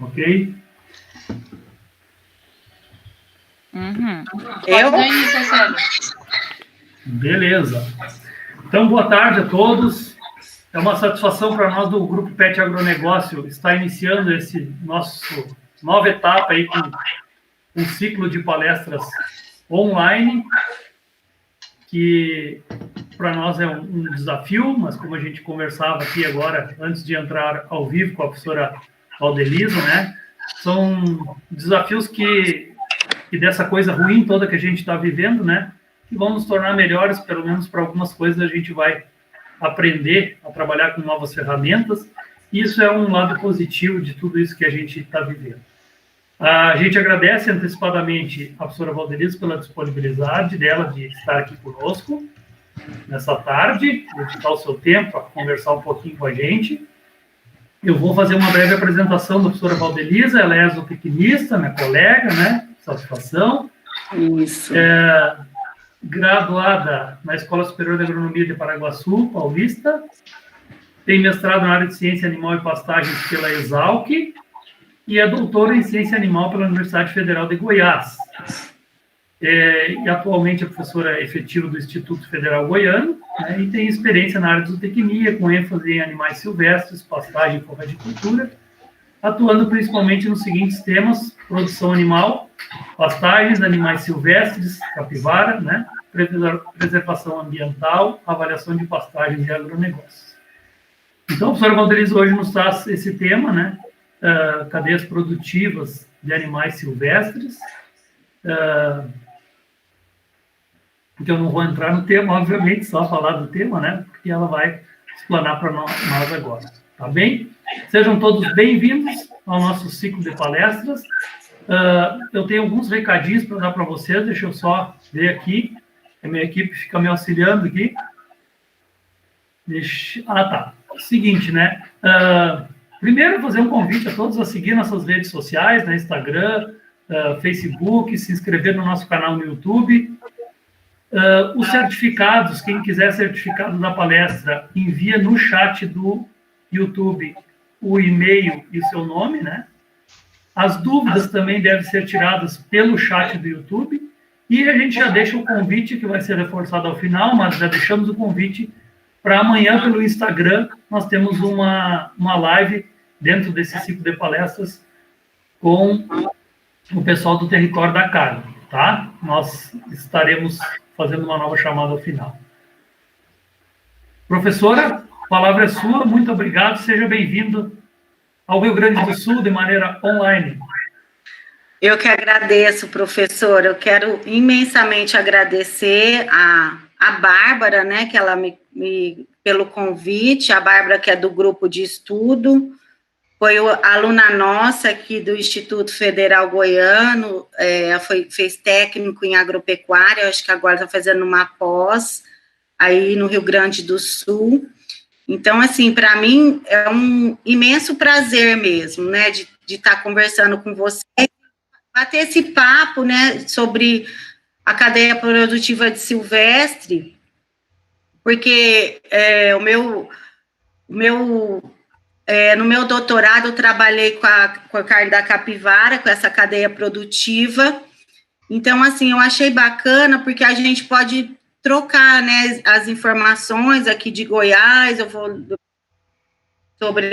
Ok? Uhum. Beleza. Então, boa tarde a todos. É uma satisfação para nós do Grupo PET Agronegócio estar iniciando esse nosso nova etapa aí com um ciclo de palestras online, que para nós é um desafio, mas como a gente conversava aqui agora, antes de entrar ao vivo com a professora Valdelisa, né, são desafios que dessa coisa ruim toda que a gente está vivendo, né, que vão nos tornar melhores, pelo menos para algumas coisas a gente vai aprender a trabalhar com novas ferramentas. Isso é um lado positivo de tudo isso que a gente está vivendo. A gente agradece antecipadamente a professora Valdelisa pela disponibilidade dela de estar aqui conosco nessa tarde, dedicar o seu tempo a conversar um pouquinho com a gente. Eu vou fazer uma breve apresentação da professora Valdelisa, ela é zootecnista, minha colega, né? Satisfação. Isso. Graduada na Escola Superior de Agronomia de Paraguaçu, paulista. Tem mestrado na área de Ciência Animal e Pastagens pela Exalc e é doutora em Ciência Animal pela Universidade Federal de Goiás. E atualmente é professora efetiva do Instituto Federal Goiano, né, e tem experiência na área de zootecnia, com ênfase em animais silvestres, pastagem e corradicultura, atuando principalmente nos seguintes temas: produção animal, pastagens, animais silvestres, capivara, né, preservação ambiental, avaliação de pastagens e agronegócios. Então, a professora Valdelisa hoje nos traz esse tema, né, cadeias produtivas de animais silvestres. Porque eu não vou entrar no tema, obviamente, só falar do tema, né? Porque ela vai explanar para nós agora. Tá bem? Sejam todos bem-vindos ao nosso ciclo de palestras. Eu tenho alguns recadinhos para dar para vocês, deixa eu só ver aqui. A minha equipe fica me auxiliando aqui. Tá. Seguinte, né? Primeiro, fazer um convite a todos a seguir nossas redes sociais, né? Instagram, Facebook, se inscrever no nosso canal no YouTube. Os certificados, quem quiser certificado da palestra, envia no chat do YouTube o e-mail e o seu nome, né? As dúvidas também devem ser tiradas pelo chat do YouTube. E a gente já deixa o convite, que vai ser reforçado ao final, mas já deixamos o convite para amanhã pelo Instagram. Nós temos uma live dentro desse ciclo de palestras com o pessoal do Território da Carne, tá? Nós estaremos fazendo uma nova chamada ao final. Professora, a palavra é sua, muito obrigado, seja bem-vindo ao Rio Grande do Sul de maneira online. Eu que agradeço, professor, eu quero imensamente agradecer a Bárbara, né, que ela pelo convite, a Bárbara que é do grupo de estudo, foi aluna nossa aqui do Instituto Federal Goiano, fez técnico em agropecuária, acho que agora está fazendo uma pós aí no Rio Grande do Sul. Então, assim, para mim é um imenso prazer mesmo, né, de estar conversando com você, bater esse papo, né, sobre a cadeia produtiva de silvestre, porque no meu doutorado, eu trabalhei com a carne da capivara, com essa cadeia produtiva. Então, assim, eu achei bacana, porque a gente pode trocar, né, as informações aqui de Goiás, eu vou sobre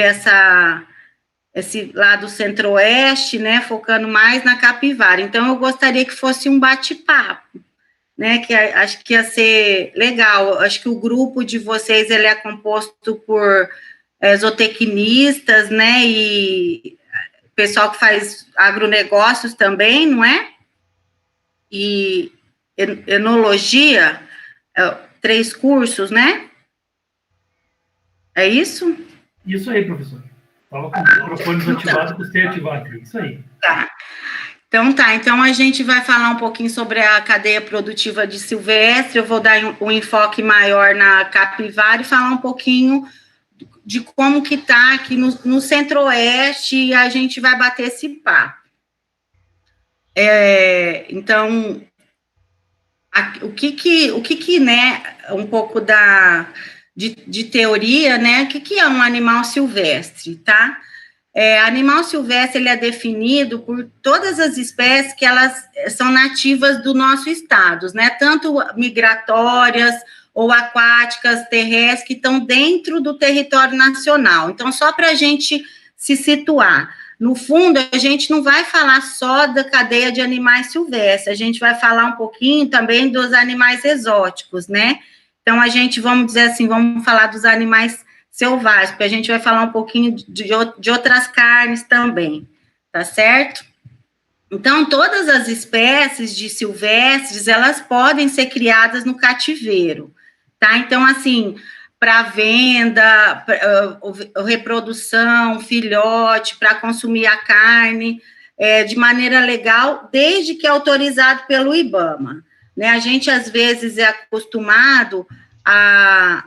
esse lado centro-oeste, né, focando mais na capivara. Então, eu gostaria que fosse um bate-papo, né, que acho que ia ser legal. Acho que o grupo de vocês, ele é composto por zootecnistas, né, e pessoal que faz agronegócios também, não é? E enologia, 3 cursos, né? É isso? Isso aí, professor. Estava com o microfone desativado, custei ativar aqui. Isso aí. Tá. Então a gente vai falar um pouquinho sobre a cadeia produtiva de silvestre, eu vou dar um enfoque maior na capivara e falar um pouquinho de como que está aqui no centro-oeste, e a gente vai bater esse papo. Então, o que né, um pouco de teoria, né, o que é um animal silvestre, tá? Animal silvestre, ele é definido por todas as espécies que elas são nativas do nosso estado, né? Tanto migratórias ou aquáticas, terrestres, que estão dentro do território nacional. Então, só para a gente se situar, no fundo, a gente não vai falar só da cadeia de animais silvestres, a gente vai falar um pouquinho também dos animais exóticos, né? Então, a gente, vamos dizer assim, vamos falar dos animais selvagens, porque a gente vai falar um pouquinho de outras carnes também, tá certo? Então, todas as espécies de silvestres, elas podem ser criadas no cativeiro, tá? Então, assim, para venda, reprodução, filhote, para consumir a carne, de maneira legal, desde que é autorizado pelo IBAMA, né? A gente, às vezes, é acostumado a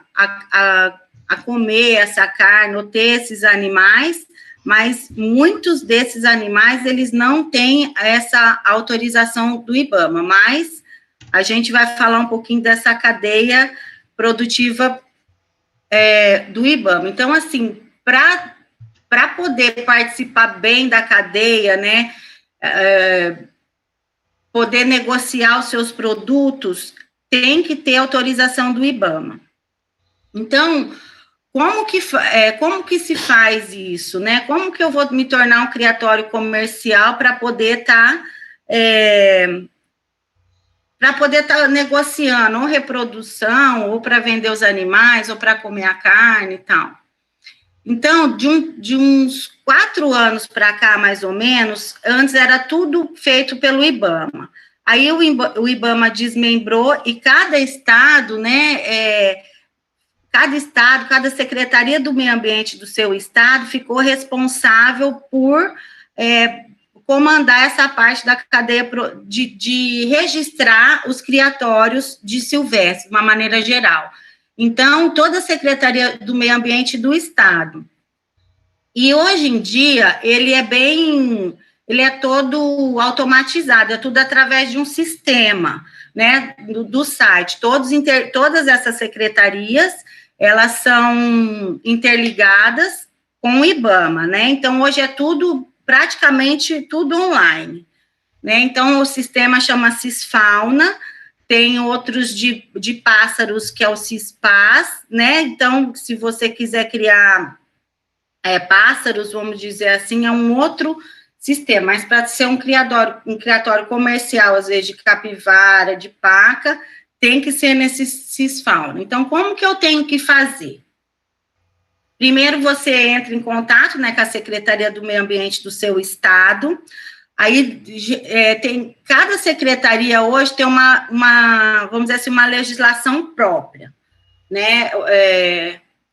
comer essa carne ou ter esses animais, mas muitos desses animais, eles não têm essa autorização do IBAMA, mas a gente vai falar um pouquinho dessa cadeia produtiva do IBAMA. Então, assim, para poder participar bem da cadeia, né, poder negociar os seus produtos, tem que ter autorização do IBAMA. Então, como que se faz isso, né? Como que eu vou me tornar um criatório comercial para poder estar negociando ou reprodução, ou para vender os animais, ou para comer a carne e tal? Então, de uns 4 anos para cá, mais ou menos, antes era tudo feito pelo IBAMA. Aí o IBAMA desmembrou e cada estado, né, cada secretaria do meio ambiente do seu estado ficou responsável por comandar essa parte da cadeia de registrar os criatórios de silvestre, de uma maneira geral. Então, toda a secretaria do meio ambiente do estado. E hoje em dia, ele é todo automatizado, é tudo através de um sistema, né, do site. Todas essas secretarias, elas são interligadas com o IBAMA, né? Então, hoje é praticamente tudo online, né? Então, o sistema chama Cisfauna, tem outros de pássaros, que é o Cispás, né? Então, se você quiser criar pássaros, vamos dizer assim, é um outro sistema, mas para ser um criatório comercial, às vezes, de capivara, de paca, tem que ser nesse Cisfauna. Então, como que eu tenho que fazer? Primeiro, você entra em contato, né, com a Secretaria do Meio Ambiente do seu estado. Aí, cada secretaria hoje tem vamos dizer assim, uma legislação própria, né?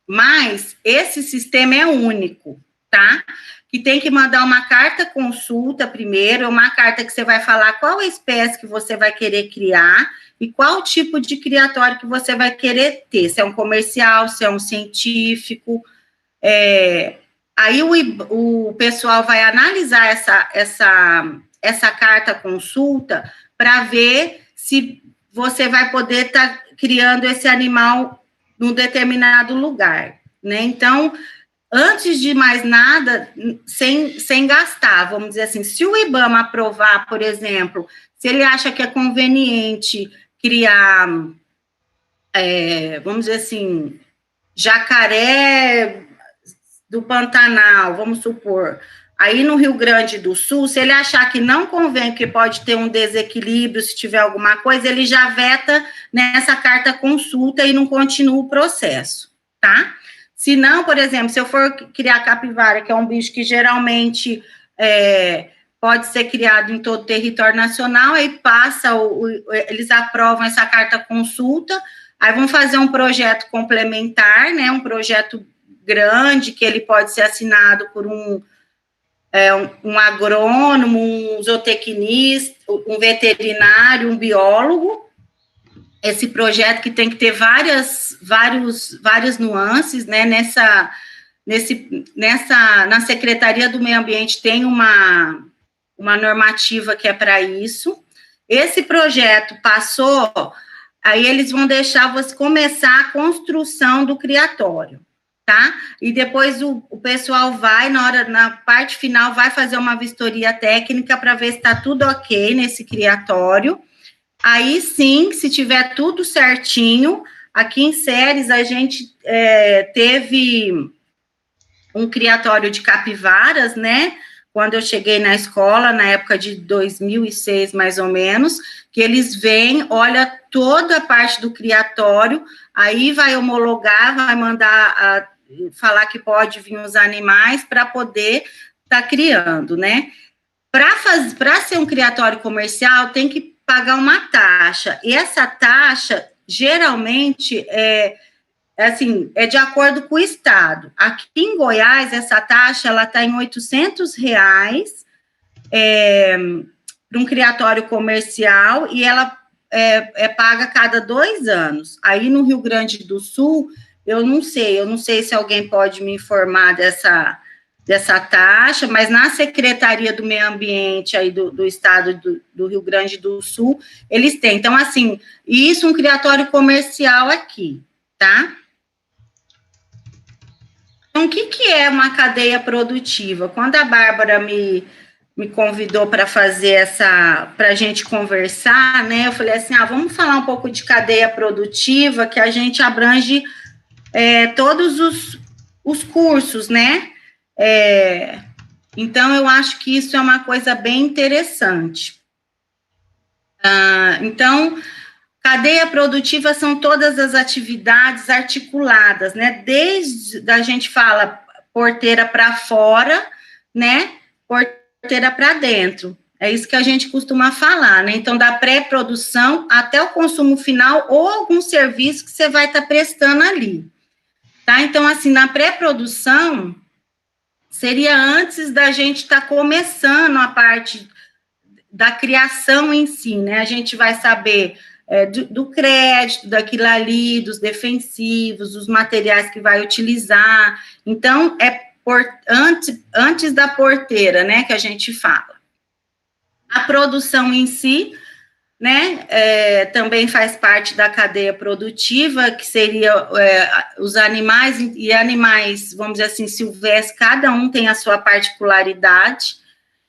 Mas esse sistema é único, tá? Que tem que mandar uma carta consulta primeiro, uma carta que você vai falar qual a espécie que você vai querer criar e qual tipo de criatório que você vai querer ter, se é um comercial, se é um científico. Aí o pessoal vai analisar essa carta consulta para ver se você vai poder estar criando esse animal num determinado lugar, né? Então, antes de mais nada, sem gastar, vamos dizer assim, se o IBAMA aprovar, por exemplo, se ele acha que é conveniente criar, vamos dizer assim, jacaré do Pantanal, vamos supor, aí no Rio Grande do Sul, se ele achar que não convém, que pode ter um desequilíbrio, se tiver alguma coisa, ele já veta nessa carta consulta e não continua o processo, tá? Se não, por exemplo, se eu for criar capivara, que é um bicho que geralmente pode ser criado em todo o território nacional, aí eles aprovam essa carta consulta, aí vão fazer um projeto complementar, né, um projeto grande, que ele pode ser assinado por um agrônomo, um zootecnista, um veterinário, um biólogo. Esse projeto que tem que ter várias nuances, né? Na Secretaria do Meio Ambiente tem uma normativa que é para isso. Esse projeto passou, aí eles vão deixar você começar a construção do criatório, tá? E depois o pessoal vai, na parte final, vai fazer uma vistoria técnica para ver se está tudo ok nesse criatório. Aí sim, se tiver tudo certinho, aqui em Ceres a gente teve um criatório de capivaras, né? Quando eu cheguei na escola, na época de 2006, mais ou menos, que eles vêm, olha toda a parte do criatório, aí vai homologar, vai mandar falar que pode vir os animais para poder estar criando, né? Para ser um criatório comercial, tem que pagar uma taxa, e essa taxa, geralmente, é de acordo com o estado. Aqui em Goiás, essa taxa, ela está em R$800, para um criatório comercial, e ela é paga a cada 2 anos. Aí, no Rio Grande do Sul, eu não sei se alguém pode me informar dessa taxa, mas na Secretaria do Meio Ambiente aí do estado do Rio Grande do Sul, eles têm. Então, assim, isso um criatório comercial aqui, tá? Então, o que é uma cadeia produtiva? Quando a Bárbara me convidou para fazer para a gente conversar, né, eu falei assim, vamos falar um pouco de cadeia produtiva, que a gente abrange todos os cursos, né? Então, eu acho que isso é uma coisa bem interessante. Então, cadeia produtiva são todas as atividades articuladas, né? Desde a gente fala porteira para fora, né? Porteira para dentro. É isso que a gente costuma falar, né? Então, da pré-produção até o consumo final ou algum serviço que você vai estar prestando ali. Tá? Então, assim, na pré-produção, seria antes da gente estar começando a parte da criação em si, né? A gente vai saber do crédito, daquilo ali, dos defensivos, dos materiais que vai utilizar. Então, antes da porteira, né, que a gente fala. A produção em si, né, também faz parte da cadeia produtiva, que seria os animais, e animais, vamos dizer assim, silvestres, cada um tem a sua particularidade,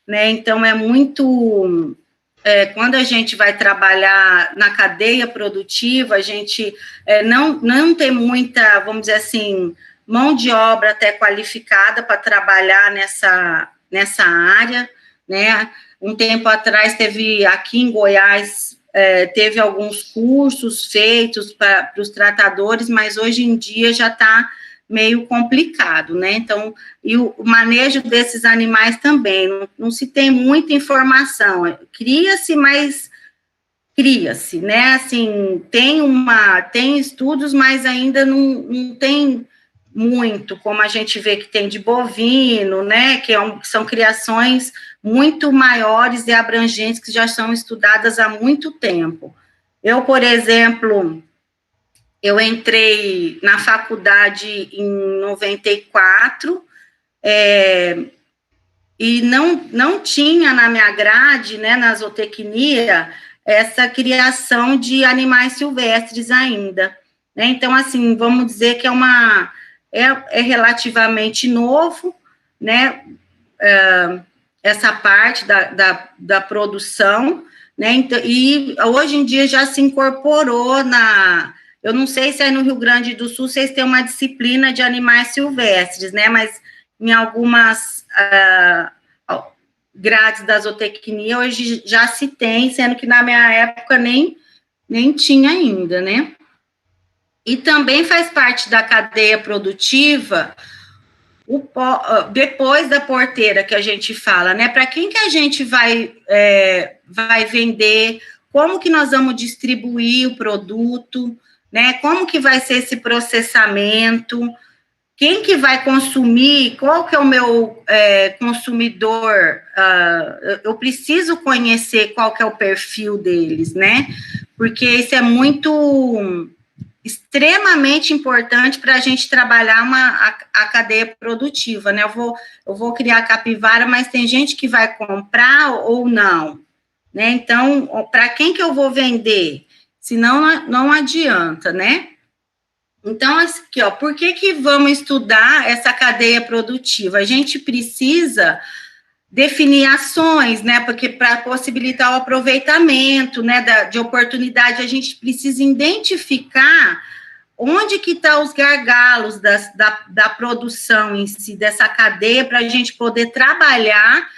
né, então é muito... quando a gente vai trabalhar na cadeia produtiva, a gente não tem muita, vamos dizer assim, mão de obra até qualificada para trabalhar nessa área, né? Um tempo atrás teve, aqui em Goiás, teve alguns cursos feitos para os tratadores, mas hoje em dia já está meio complicado, né? Então, e o manejo desses animais também, não se tem muita informação, cria-se, né? Assim, tem estudos, mas ainda não tem muito, como a gente vê que tem de bovino, né? Que são criações muito maiores e abrangentes, que já são estudadas há muito tempo. Eu, por exemplo... Eu entrei na faculdade em 94, e não tinha na minha grade, né, na zootecnia, essa criação de animais silvestres ainda, né? Então, assim, vamos dizer que é relativamente novo, né, essa parte da produção, né? Então, e hoje em dia já se incorporou eu não sei se aí no Rio Grande do Sul vocês têm uma disciplina de animais silvestres, né? Mas em algumas grades da zootecnia hoje já se tem, sendo que na minha época nem tinha ainda, né? E também faz parte da cadeia produtiva depois da porteira que a gente fala, né? Para quem que a gente vai vender, como que nós vamos distribuir o produto, né? Como que vai ser esse processamento, quem que vai consumir, qual que é o meu consumidor, eu preciso conhecer qual que é o perfil deles, né? Porque isso é extremamente importante para a gente trabalhar a cadeia produtiva, né? Eu vou criar capivara, mas tem gente que vai comprar ou não, né? Então, para quem que eu vou vender? Senão, não adianta, né? Então, aqui, ó, por que vamos estudar essa cadeia produtiva? A gente precisa definir ações, né, porque para possibilitar o aproveitamento, né, de oportunidade, a gente precisa identificar onde que estão os gargalos da produção em si, dessa cadeia, para a gente poder trabalhar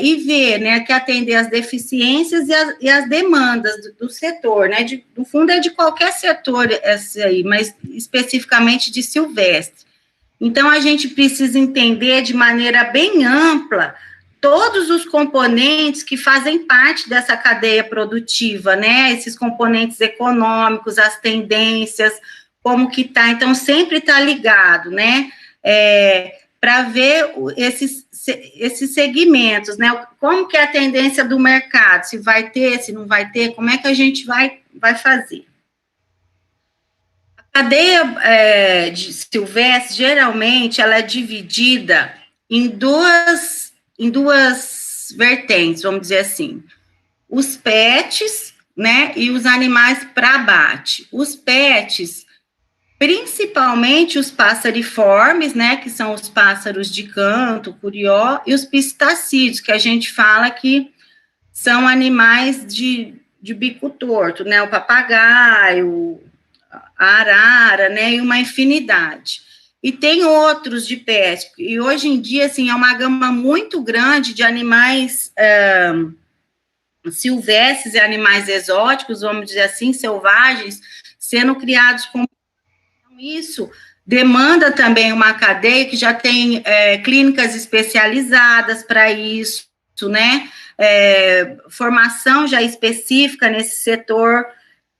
e ver, né, que atender as deficiências e as demandas do setor, né, no fundo é de qualquer setor esse aí, mas especificamente de silvestre. Então, a gente precisa entender de maneira bem ampla todos os componentes que fazem parte dessa cadeia produtiva, né, esses componentes econômicos, as tendências, como que está, então sempre está ligado, né, para ver esses segmentos, né, como que é a tendência do mercado, se vai ter, se não vai ter, como é que a gente vai fazer. A cadeia de silvestre, geralmente, ela é dividida em duas vertentes, vamos dizer assim, os pets, né, e os animais para abate. Os pets, principalmente os passeriformes, né, que são os pássaros de canto, curió, e os pistacídeos, que a gente fala que são animais de bico torto, né, o papagaio, a arara, né, e uma infinidade. E tem outros de pet, e hoje em dia, assim, é uma gama muito grande de animais silvestres e animais exóticos, vamos dizer assim, selvagens, sendo criados com isso demanda também uma cadeia que já tem clínicas especializadas para isso, né? Formação já específica nesse setor.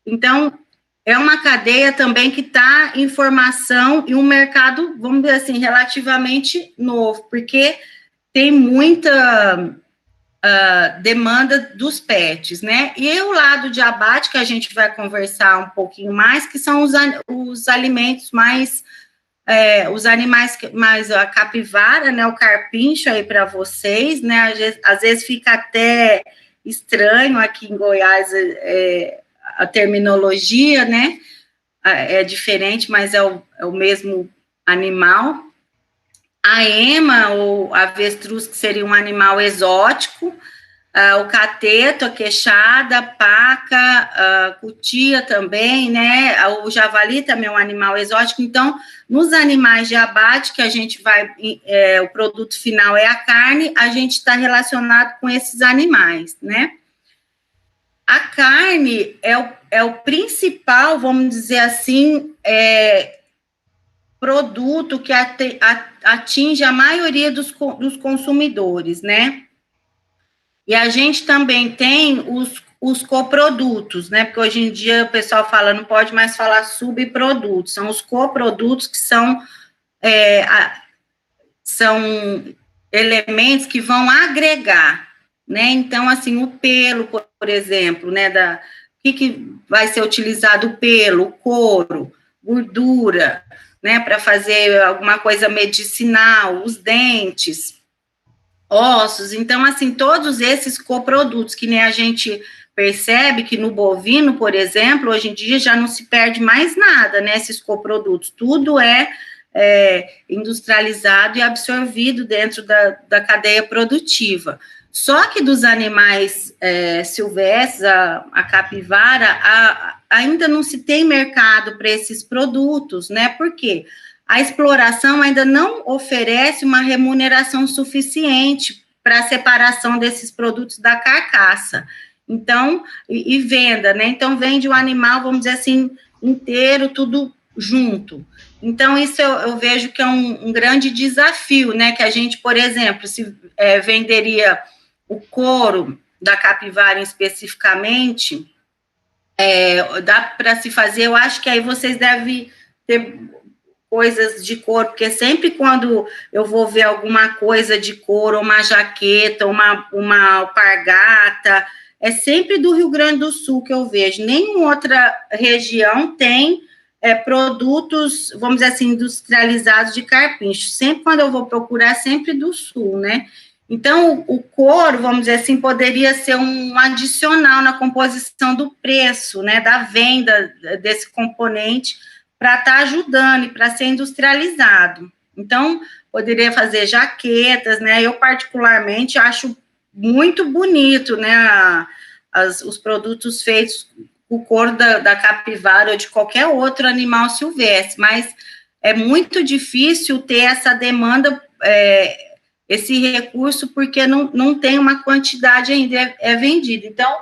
Então, é uma cadeia também que está em formação e um mercado, vamos dizer assim, relativamente novo, porque tem muita demanda dos pets, né? E o lado de abate, que a gente vai conversar um pouquinho mais, que são os alimentos mais, os animais mais, a capivara, né? O carpincho aí para vocês, né? Às vezes fica até estranho aqui em Goiás a terminologia, né? É diferente, mas é o mesmo animal. A ema, ou avestruz, que seria um animal exótico, o cateto, a queixada, a paca, a cutia também, né, o javali também é um animal exótico. Então, nos animais de abate, que a gente vai, o produto final é a carne, a gente está relacionado com esses animais, né. A carne é o principal, vamos dizer assim, produto que atinge a maioria dos consumidores, né? E a gente também tem os coprodutos, né? Porque hoje em dia o pessoal fala, não pode mais falar subprodutos, são os coprodutos que são elementos que vão agregar, né? Então, assim, o pelo, por exemplo, né? O que vai ser utilizado? O pelo, o couro, gordura, né, para fazer alguma coisa medicinal, os dentes, ossos. Então, assim, todos esses coprodutos, que nem a gente percebe que no bovino, por exemplo, hoje em dia já não se perde mais nada, né, esses coprodutos, tudo é industrializado e absorvido dentro da cadeia produtiva. Só que dos animais silvestres, a capivara, ainda não se tem mercado para esses produtos, né? Porque a exploração ainda não oferece uma remuneração suficiente para a separação desses produtos da carcaça. Então, e venda, né? Então, vende o animal, vamos dizer assim, inteiro, tudo junto. Então, isso eu vejo que é um grande desafio, né? Que a gente, por exemplo, se venderia o couro da capivara especificamente, dá para se fazer, eu acho que aí vocês devem ter coisas de couro, porque sempre quando eu vou ver alguma coisa de couro, uma jaqueta, uma alpargata, é sempre do Rio Grande do Sul que eu vejo, nenhuma outra região tem produtos, vamos dizer assim, industrializados de carpincho, sempre quando eu vou procurar, sempre do Sul, né? Então, o couro, vamos dizer assim, poderia ser um adicional na composição do preço, né, da venda desse componente, para estar ajudando e para ser industrializado. Então, poderia fazer jaquetas, né? Eu, particularmente, acho muito bonito, né? Os produtos feitos com o couro da capivara ou de qualquer outro animal silvestre, mas é muito difícil ter essa demanda, esse recurso, porque não tem uma quantidade ainda vendida. Então,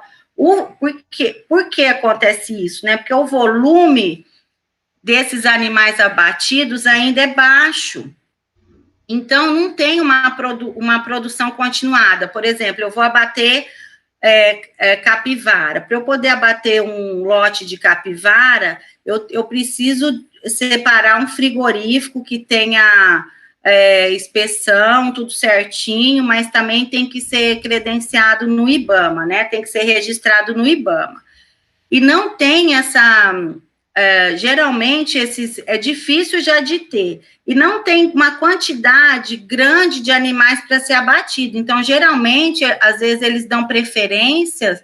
por que acontece isso, né? Porque o volume desses animais abatidos ainda é baixo. Então, não tem uma produção continuada. Por exemplo, eu vou abater capivara. Para eu poder abater um lote de capivara, eu preciso separar um frigorífico que tenha inspeção, tudo certinho, mas também tem que ser credenciado no IBAMA, né? Tem que ser registrado no IBAMA. E não tem essa... geralmente, é difícil já de ter, e não tem uma quantidade grande de animais para ser abatido. Então, geralmente, às vezes, eles dão preferências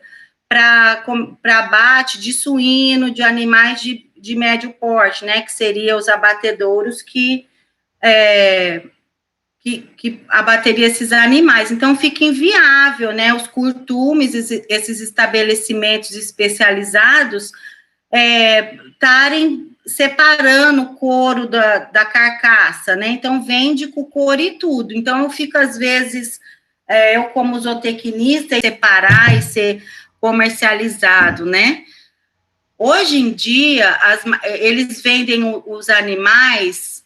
para abate de suíno, de animais de médio porte, né, que seriam os abatedouros que abateria esses animais. Então, fica inviável, né, os curtumes, esses estabelecimentos especializados, estarem separando o couro da carcaça, né? Então, vende com o couro e tudo. Então, eu fico, às vezes, eu como zootecnista, separar e ser comercializado, né? Hoje em dia, eles vendem os animais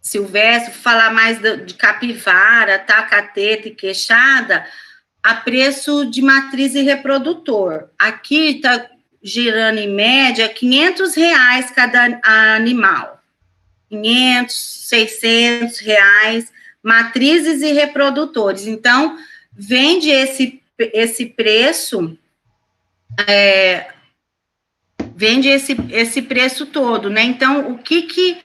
silvestres, vou falar mais de capivara, tacateta e queixada, a preço de matriz e reprodutor. Aqui está girando em média R$500 cada animal, 500, 600 reais, matrizes e reprodutores. Então, vende esse preço, vende esse preço todo, né? Então, o que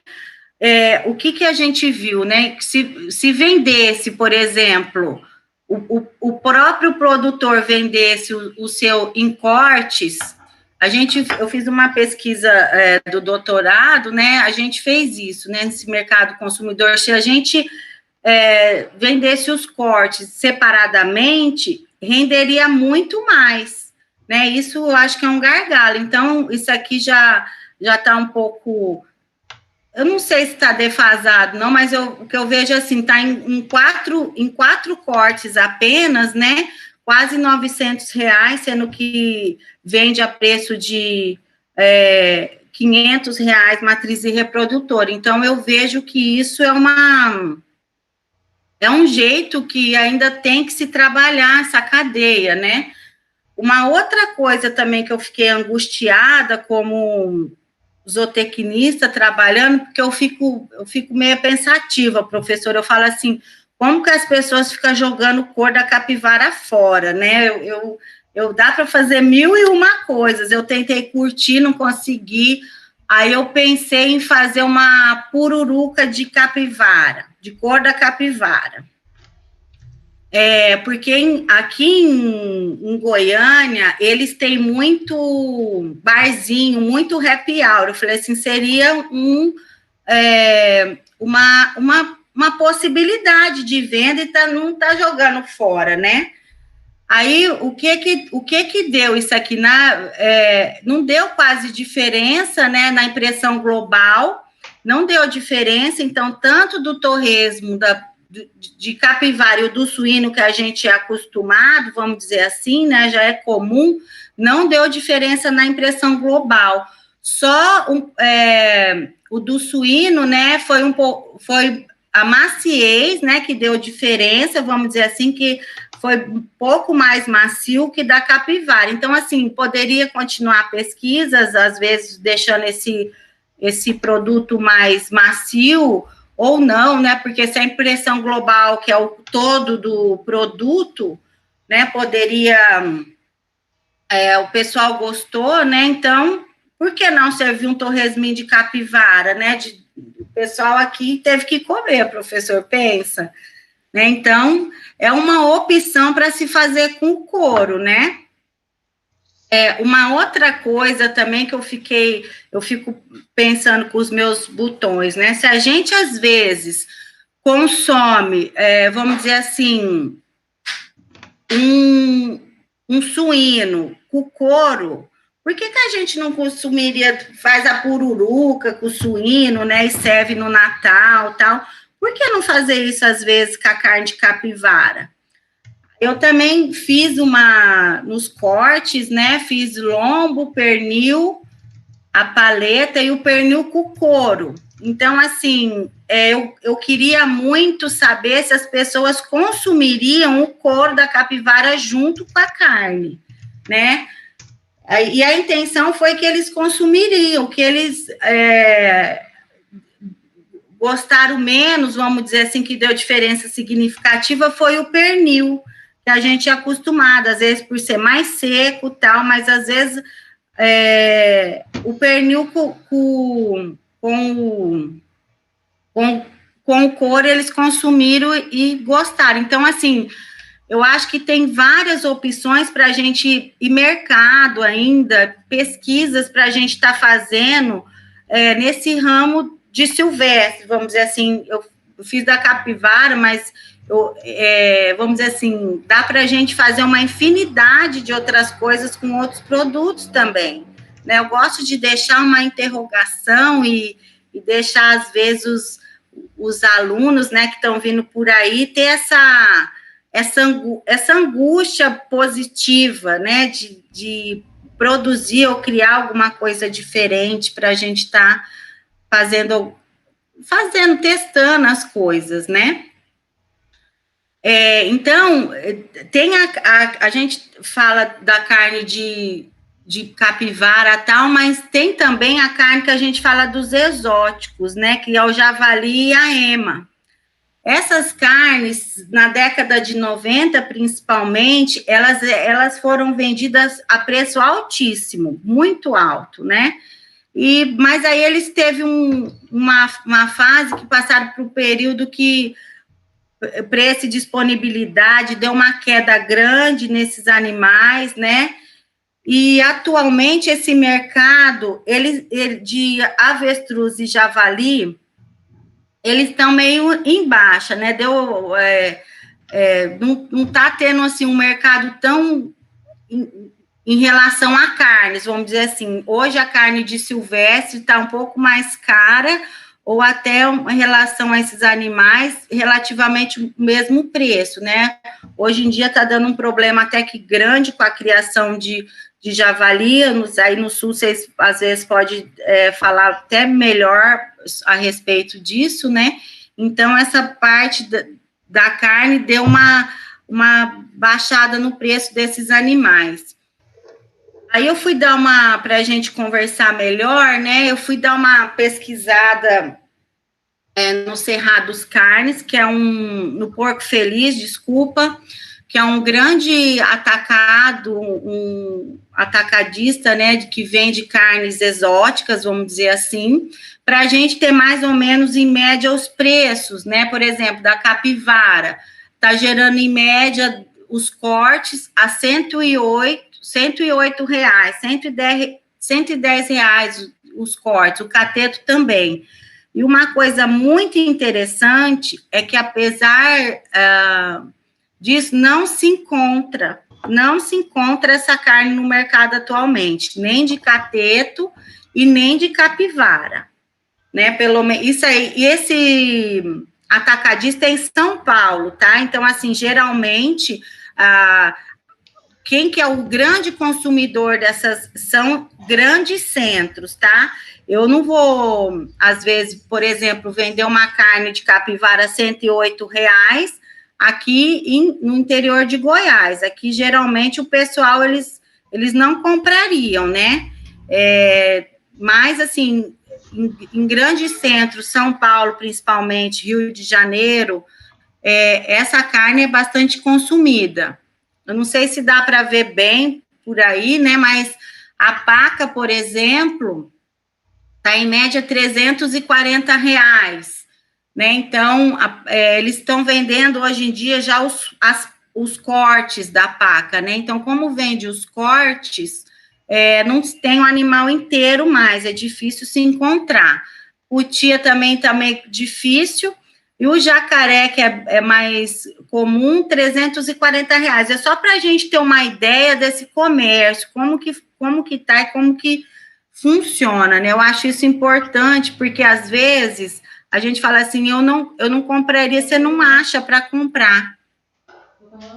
a gente viu, né? Se vendesse, por exemplo, o próprio produtor vendesse o seu em cortes, eu fiz uma pesquisa do doutorado, né? A gente fez isso, né? Nesse mercado consumidor, se a gente vendesse os cortes separadamente, renderia muito mais, né? Isso eu acho que é um gargalo. Então, isso aqui já está um pouco... Eu não sei se está defasado, não, mas o que eu vejo assim, está em quatro cortes apenas, né? Quase R$900, sendo que vende a preço de R$500 matriz e reprodutor. Então, eu vejo que isso é um jeito que ainda tem que se trabalhar essa cadeia, né? Uma outra coisa também que eu fiquei angustiada como zootecnista trabalhando, porque eu fico meio pensativa, professora, eu falo assim, como que as pessoas ficam jogando cor da capivara fora, né? Dá para fazer 1001 coisas, eu tentei curtir, não consegui, aí eu pensei em fazer uma pururuca de capivara, de cor da capivara. Porque aqui em Goiânia, eles têm muito barzinho, muito happy hour. Eu falei assim, seria uma possibilidade de venda e não tá jogando fora, né? Aí, o que deu isso aqui? Não deu quase diferença, né, na impressão global, não deu diferença, então, tanto do torresmo, de capivara e o do suíno, que a gente é acostumado, vamos dizer assim, né, já é comum, não deu diferença na impressão global. Só o do suíno, né, foi a maciez, né, que deu diferença, vamos dizer assim, que foi um pouco mais macio que da capivara. Então, assim, poderia continuar pesquisas, às vezes deixando esse produto mais macio, ou não, né, porque se a impressão global, que é o todo do produto, né, poderia, o pessoal gostou, né, então, por que não servir um torresminho de capivara, né, o pessoal aqui teve que comer, professor, pensa, né, então, é uma opção para se fazer com couro, né. Uma outra coisa também que eu fico pensando com os meus botões, né? Se a gente, às vezes, consome, vamos dizer assim, um suíno com couro, por que a gente não consumiria, faz a pururuca com o suíno, né, e serve no Natal, tal? Por que não fazer isso, às vezes, com a carne de capivara? Eu também fiz nos cortes, né, fiz lombo, pernil, a paleta e o pernil com couro. Então, assim, eu queria muito saber se as pessoas consumiriam o couro da capivara junto com a carne, né? E a intenção foi que eles consumiriam, que eles gostaram menos, vamos dizer assim, que deu diferença significativa, foi o pernil, que a gente é acostumado, às vezes por ser mais seco e tal, mas às vezes o pernil com o couro eles consumiram e gostaram. Então, assim, eu acho que tem várias opções para a gente ir mercado ainda, pesquisas para a gente estar fazendo nesse ramo de silvestre, vamos dizer assim. Eu fiz da capivara, mas vamos dizer assim, dá para a gente fazer uma infinidade de outras coisas com outros produtos também, né? Eu gosto de deixar uma interrogação e deixar, às vezes, os alunos, né, que estão vindo por aí, ter essa angústia positiva, né, de produzir ou criar alguma coisa diferente para a gente estar testando as coisas, né? Então, a gente fala da carne de capivara e tal, mas tem também a carne que a gente fala dos exóticos, né, que é o javali e a ema. Essas carnes, na década de 90, principalmente, elas foram vendidas a preço altíssimo, muito alto, né? Mas aí eles teve uma fase que passaram por um período que preço e disponibilidade deu uma queda grande nesses animais, né? E atualmente esse mercado de avestruz e javali, eles estão meio em baixa, né? Não está tendo assim um mercado tão em relação a carnes, vamos dizer assim. Hoje a carne de silvestre está um pouco mais cara, ou até em relação a esses animais, relativamente o mesmo preço, né? Hoje em dia está dando um problema até que grande com a criação de javali. Aí no sul vocês às vezes podem falar até melhor a respeito disso, né? Então, essa parte da carne deu uma baixada no preço desses animais. Aí eu fui para a gente conversar melhor, né? Eu fui dar uma pesquisada no Cerrados Carnes, que é no Porco Feliz, desculpa, que é um grande atacadista, né, que vende carnes exóticas, vamos dizer assim, para a gente ter mais ou menos, em média, os preços, né? Por exemplo, da capivara, está gerando, em média, os cortes a R$108, R$110 os cortes, o cateto também. E uma coisa muito interessante é que, apesar disso, não se encontra essa carne no mercado atualmente, nem de cateto e nem de capivara, né? Isso aí, e esse atacadista é em São Paulo, tá? Então, assim, geralmente, quem que é o grande consumidor dessas são grandes centros, tá? Eu não vou, às vezes, por exemplo, vender uma carne de capivara R$108 aqui no interior de Goiás. Aqui, geralmente, o pessoal, eles não comprariam, né? Mas, assim, em grandes centros, São Paulo, principalmente, Rio de Janeiro, essa carne é bastante consumida. Eu não sei se dá para ver bem por aí, né? Mas a paca, por exemplo, está em média R$340, né? Então, eles estão vendendo hoje em dia já os cortes da paca, né? Então, como vende os cortes, não tem o animal inteiro mais, é difícil se encontrar. O tia também está meio difícil, e o jacaré, que é mais comum, R$340. É só para a gente ter uma ideia desse comércio, como que tá e como que funciona, né? Eu acho isso importante, porque às vezes a gente fala assim, eu não compraria, você não acha para comprar.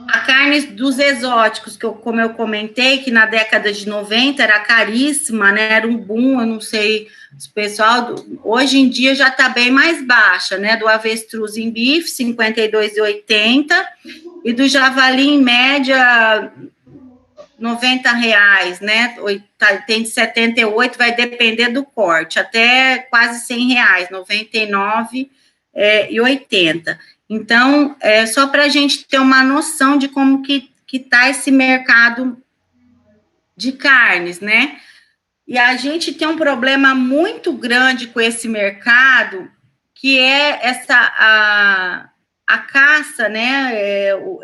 A carne dos exóticos, como eu comentei, que na década de 90 era caríssima, né? Era um boom, eu não sei, o pessoal, hoje em dia já está bem mais baixa, né? Do avestruz em bife, R$52,80, e do javali, em média, R$90, né? Tem de 78, vai depender do corte, até quase R$100, 99,80. Então, só para a gente ter uma noção de como que está esse mercado de carnes, né? E a gente tem um problema muito grande com esse mercado, que é a caça, né?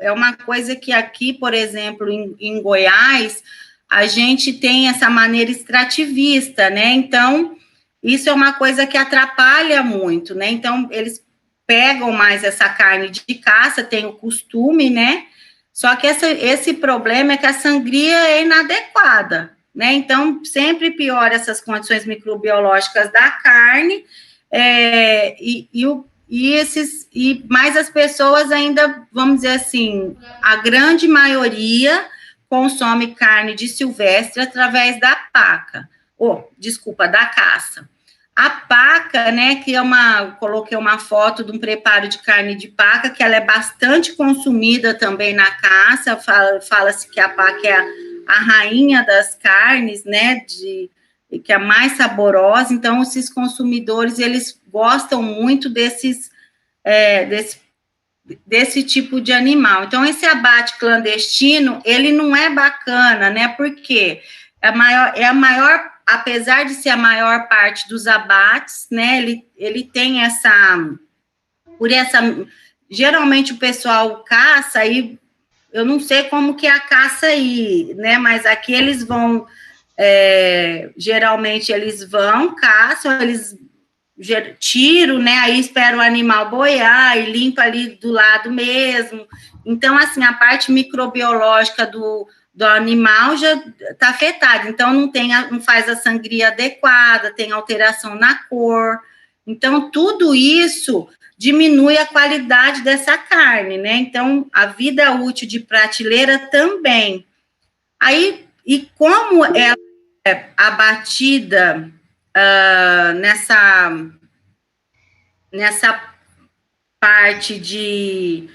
É uma coisa que aqui, por exemplo, em Goiás, a gente tem essa maneira extrativista, né? Então, isso é uma coisa que atrapalha muito, né? Então, eles pegam mais essa carne de caça, tem o costume, né? Só que esse problema é que a sangria é inadequada, né? Então, sempre piora essas condições microbiológicas da carne, mas as pessoas ainda, vamos dizer assim, a grande maioria consome carne de silvestre através da paca, da caça. A paca, né, que coloquei uma foto de um preparo de carne de paca, que ela é bastante consumida também na caça, fala-se que a paca é a rainha das carnes, né, que é a mais saborosa, então esses consumidores, eles gostam muito desse tipo de animal. Então, esse abate clandestino, ele não é bacana, né, porque é a maior, apesar de ser a maior parte dos abates, né, ele tem geralmente o pessoal caça aí, eu não sei como que é a caça aí, né, mas aqui eles vão, geralmente eles vão, caçam, eles tiram, né, aí espera o animal boiar e limpa ali do lado mesmo. Então, assim, a parte microbiológica do animal já está afetada, então não faz a sangria adequada, tem alteração na cor, então tudo isso diminui a qualidade dessa carne, né? Então, a vida útil de prateleira também. Aí, e como ela é abatida nessa parte de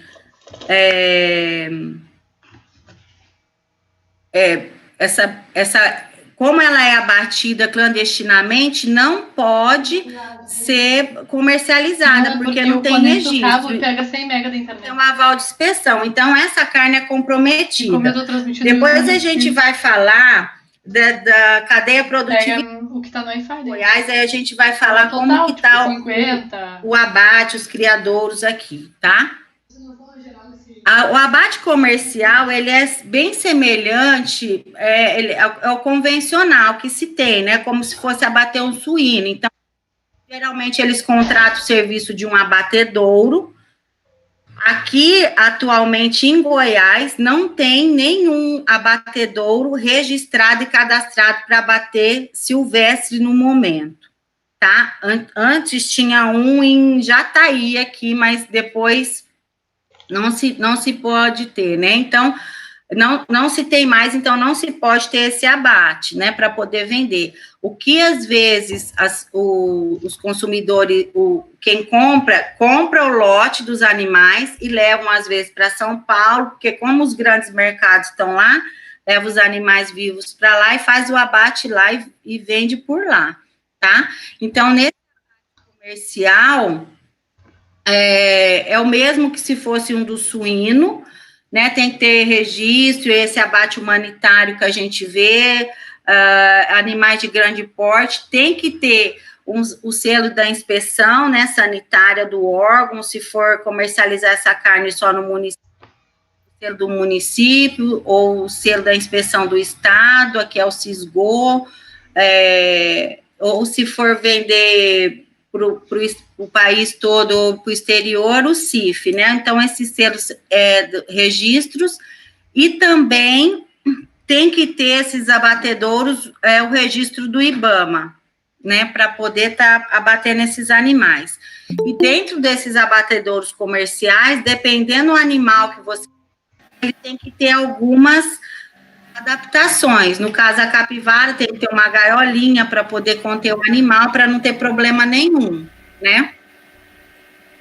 como ela é abatida clandestinamente, não pode ser comercializada, porque não tem registro. Cabo e pega 100 mega da internet. Tem um aval de inspeção, então essa carne é comprometida. Depois a gente vai falar da cadeia produtiva. Pega o que está no Wi-Fi. Goiás, aí a gente vai falar total, como que está o abate, os criadouros aqui, tá? O abate comercial, ele é bem semelhante, é o convencional que se tem, né? Como se fosse abater um suíno. Então, geralmente, eles contratam o serviço de um abatedouro. Aqui, atualmente, em Goiás, não tem nenhum abatedouro registrado e cadastrado para abater silvestre no momento, tá? Antes tinha um em Jataí aqui, mas depois não se pode ter, né? Então, não se tem mais, então não se pode ter esse abate, né, para poder vender. O que às vezes os consumidores, quem compra o lote dos animais e levam às vezes para São Paulo, porque como os grandes mercados estão lá, leva os animais vivos para lá e faz o abate lá e vende por lá, tá? Então, nesse comercial, é o mesmo que se fosse um do suíno, né? Tem que ter registro, esse abate humanitário que a gente vê, animais de grande porte, tem que ter o selo da inspeção, né, sanitária do órgão, se for comercializar essa carne só no município, selo do município, ou o selo da inspeção do estado, aqui é o Cisgo, ou se for vender para o país todo ou para o exterior, o CIF, né? Então, esses selos registros, e também tem que ter esses abatedouros, o registro do IBAMA, né? Para poder estar abatendo esses animais. E dentro desses abatedouros comerciais, dependendo do animal que você ele tem que ter algumas adaptações. No caso, a capivara tem que ter uma gaiolinha para poder conter o animal, para não ter problema nenhum, né?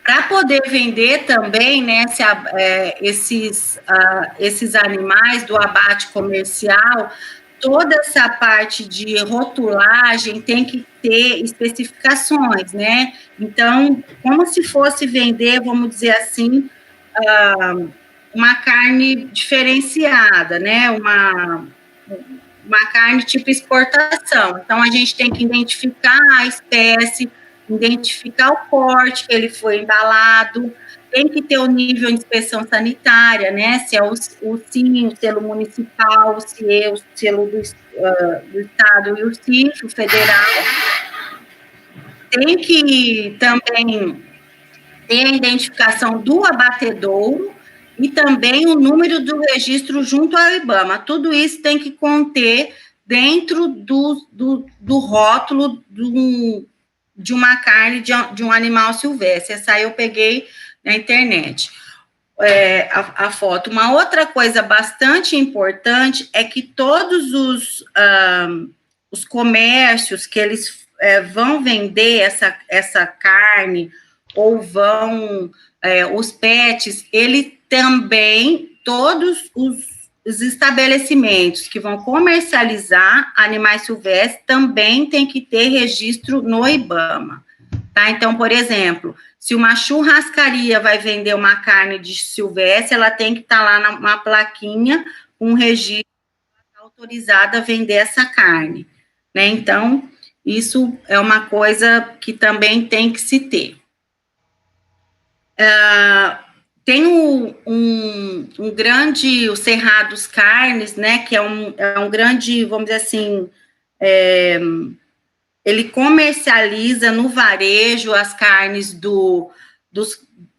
Para poder vender também, né, esses animais do abate comercial, toda essa parte de rotulagem tem que ter especificações, né? Então, como se fosse vender, vamos dizer assim, uma carne diferenciada, né? Uma carne tipo exportação. Então, a gente tem que identificar a espécie, identificar o corte que ele foi embalado, tem que ter o nível de inspeção sanitária, né? Se é o SIM, o selo municipal, se é o selo do estado e o CIF, o federal. Tem que também ter a identificação do abatedouro e também o número do registro junto ao IBAMA. Tudo isso tem que conter dentro do rótulo de uma carne de um animal silvestre. Essa aí eu peguei na internet, a foto. Uma outra coisa bastante importante é que todos os comércios que eles vão vender essa carne, ou vão, os pets, ele também, todos os estabelecimentos que vão comercializar animais silvestres também tem que ter registro no IBAMA, tá? Então, por exemplo, se uma churrascaria vai vender uma carne de silvestre, ela tem que estar lá numa plaquinha, um registro autorizado a vender essa carne, né? Então, isso é uma coisa que também tem que se ter. Tem um grande, o Cerrados Carnes, né, que é um grande, vamos dizer assim, ele comercializa no varejo as carnes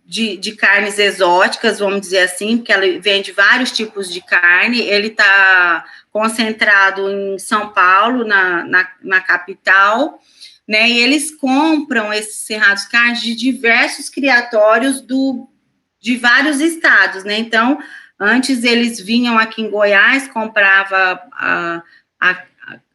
de carnes exóticas, vamos dizer assim, porque ele vende vários tipos de carne, ele está concentrado em São Paulo, na capital, né, e eles compram esses Cerrados Carnes de diversos criatórios de vários estados, né? Então, antes eles vinham aqui em Goiás, comprava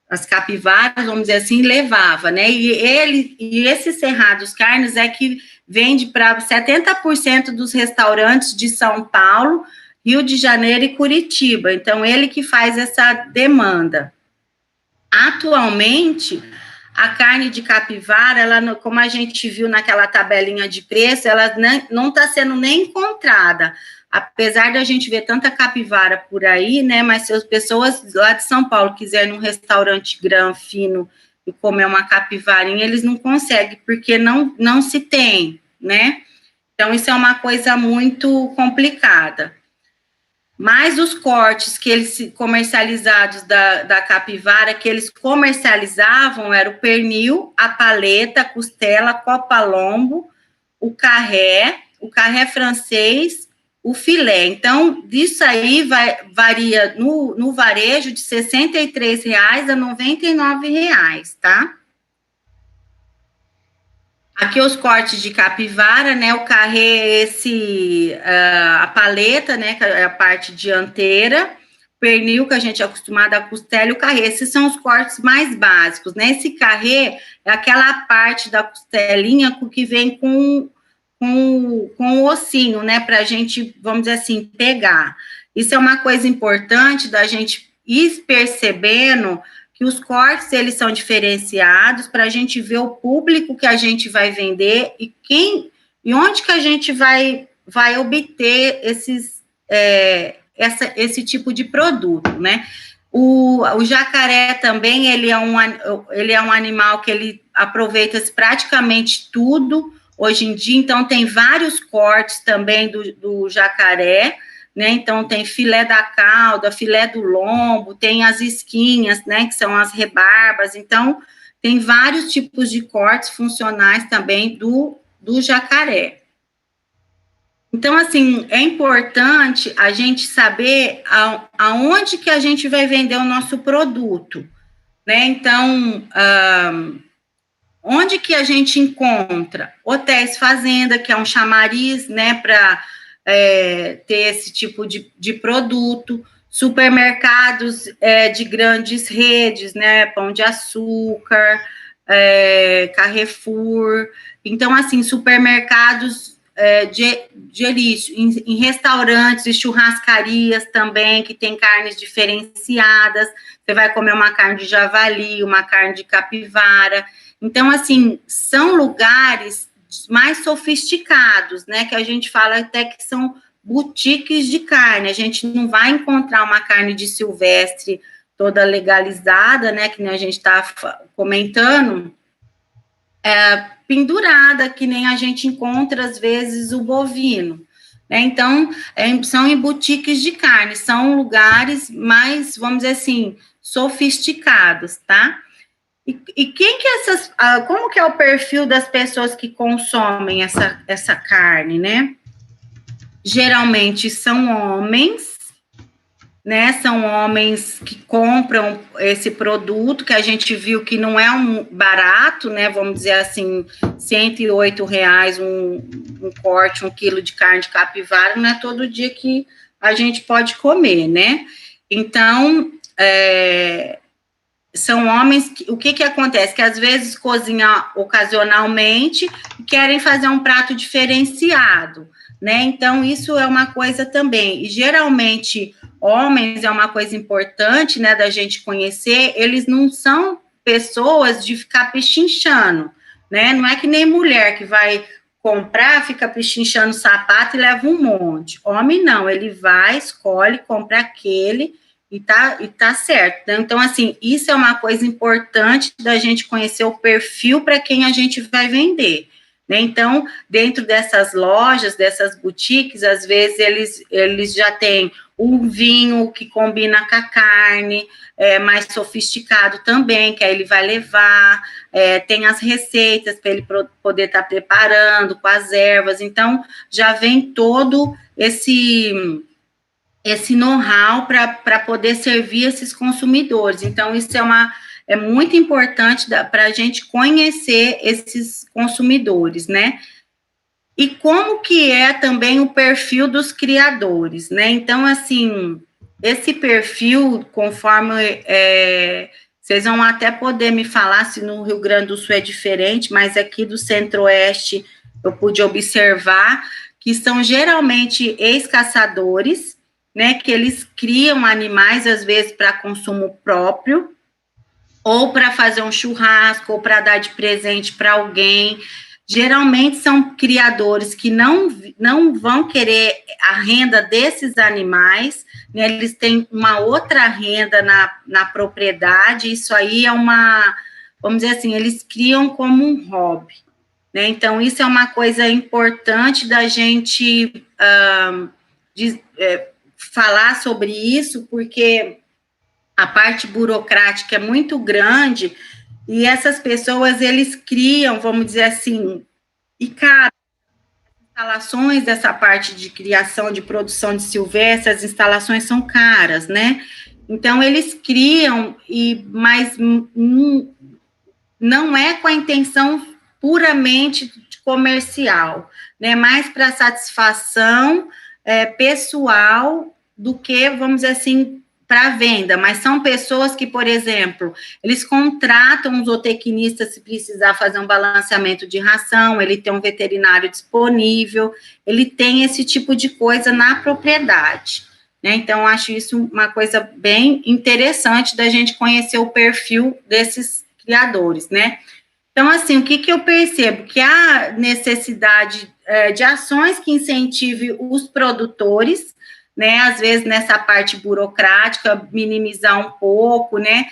as capivaras, vamos dizer assim, e levava, né? E esses Cerrados Carnes é que vende para 70% dos restaurantes de São Paulo, Rio de Janeiro e Curitiba. Então, ele que faz essa demanda. Atualmente, a carne de capivara, ela, como a gente viu naquela tabelinha de preço, ela não está sendo nem encontrada. Apesar da gente ver tanta capivara por aí, né? Mas se as pessoas lá de São Paulo quiserem num restaurante grão, fino, e comer uma capivarinha, eles não conseguem, porque não se tem, né? Então, isso é uma coisa muito complicada. Mas os cortes que eles comercializados da capivara, que eles comercializavam, era o pernil, a paleta, a costela, a copa-lombo, o carré francês, o filé. Então, disso aí varia no varejo de R$ 63,00 a R$ 99,00, tá? Aqui os cortes de capivara, né, o carré, a paleta, né, que é a parte dianteira, pernil, que a gente é acostumado a costela, e o carré, esses são os cortes mais básicos, né, esse carré é aquela parte da costelinha que vem com o ossinho, né, pra gente, vamos dizer assim, pegar. Isso é uma coisa importante da gente ir percebendo que os cortes, eles são diferenciados para a gente ver o público que a gente vai vender e onde que a gente vai obter esse tipo de produto, né? O jacaré também, ele é um animal que ele aproveita praticamente tudo hoje em dia, então tem vários cortes também do jacaré, né? Então, tem filé da cauda, filé do lombo, tem as esquinhas, né? Que são as rebarbas. Então, tem vários tipos de cortes funcionais também do jacaré. Então, assim, é importante a gente saber aonde que a gente vai vender o nosso produto, né? Então, onde que a gente encontra? Hotéis fazenda, que é um chamariz, né, para ter esse tipo de produto, supermercados de grandes redes, né, Pão de Açúcar, Carrefour. Então, assim, supermercados de elite, em restaurantes e churrascarias também, que tem carnes diferenciadas. Você vai comer uma carne de javali, uma carne de capivara. Então, assim, são lugares mais sofisticados, né, que a gente fala até que são boutiques de carne. A gente não vai encontrar uma carne de silvestre toda legalizada, né, que nem a gente está comentando, pendurada, que nem a gente encontra, às vezes, o bovino. Né? Então, são em boutiques de carne, são lugares mais, vamos dizer assim, sofisticados, tá? E quem que como que é o perfil das pessoas que consomem essa carne, né? Geralmente são homens, né? São homens que compram esse produto, que a gente viu que não é barato, né? Vamos dizer assim, R$108 um corte, 1 quilo de carne de capivara, não é todo dia que a gente pode comer, né? Então, são homens que, o que acontece? Que às vezes cozinham ocasionalmente e querem fazer um prato diferenciado, né? Então, isso é uma coisa também. E geralmente, homens é uma coisa importante, né, da gente conhecer, eles não são pessoas de ficar pechinchando, né? Não é que nem mulher que vai comprar, fica pechinchando sapato e leva um monte. Homem não, ele vai, escolhe, compra aquele e tá certo. Então, assim, isso é uma coisa importante da gente conhecer o perfil para quem a gente vai vender, né? Então, dentro dessas lojas, dessas boutiques, às vezes eles já têm um vinho que combina com a carne, mais sofisticado também, que aí ele vai levar, tem as receitas para ele poder estar preparando com as ervas. Então, já vem todo esse know-how para poder servir esses consumidores. Então, isso é muito importante para a gente conhecer esses consumidores, né? E como que é também o perfil dos criadores, né? Então, assim, esse perfil, conforme vocês vão até poder me falar se no Rio Grande do Sul é diferente, mas aqui do Centro-Oeste eu pude observar que são geralmente ex-caçadores, né, que eles criam animais, às vezes, para consumo próprio, ou para fazer um churrasco, ou para dar de presente para alguém. Geralmente são criadores que não vão querer a renda desses animais, né, eles têm uma outra renda na propriedade, isso aí vamos dizer assim, eles criam como um hobby, né, então isso é uma coisa importante da gente falar sobre isso, porque a parte burocrática é muito grande, e essas pessoas, eles criam, vamos dizer assim, e cada instalações dessa parte de criação, de produção de silvestre, as instalações são caras, né? Então, eles criam, mas não é com a intenção puramente comercial, né? Mais para satisfação pessoal do que, vamos dizer assim, para venda, mas são pessoas que, por exemplo, eles contratam um zootecnista se precisar fazer um balanceamento de ração, ele tem um veterinário disponível, ele tem esse tipo de coisa na propriedade, né? Então, acho isso uma coisa bem interessante da gente conhecer o perfil desses criadores, né? Então, assim, o que eu percebo? Que há necessidade de ações que incentivem os produtores, né, às vezes nessa parte burocrática, minimizar um pouco, né,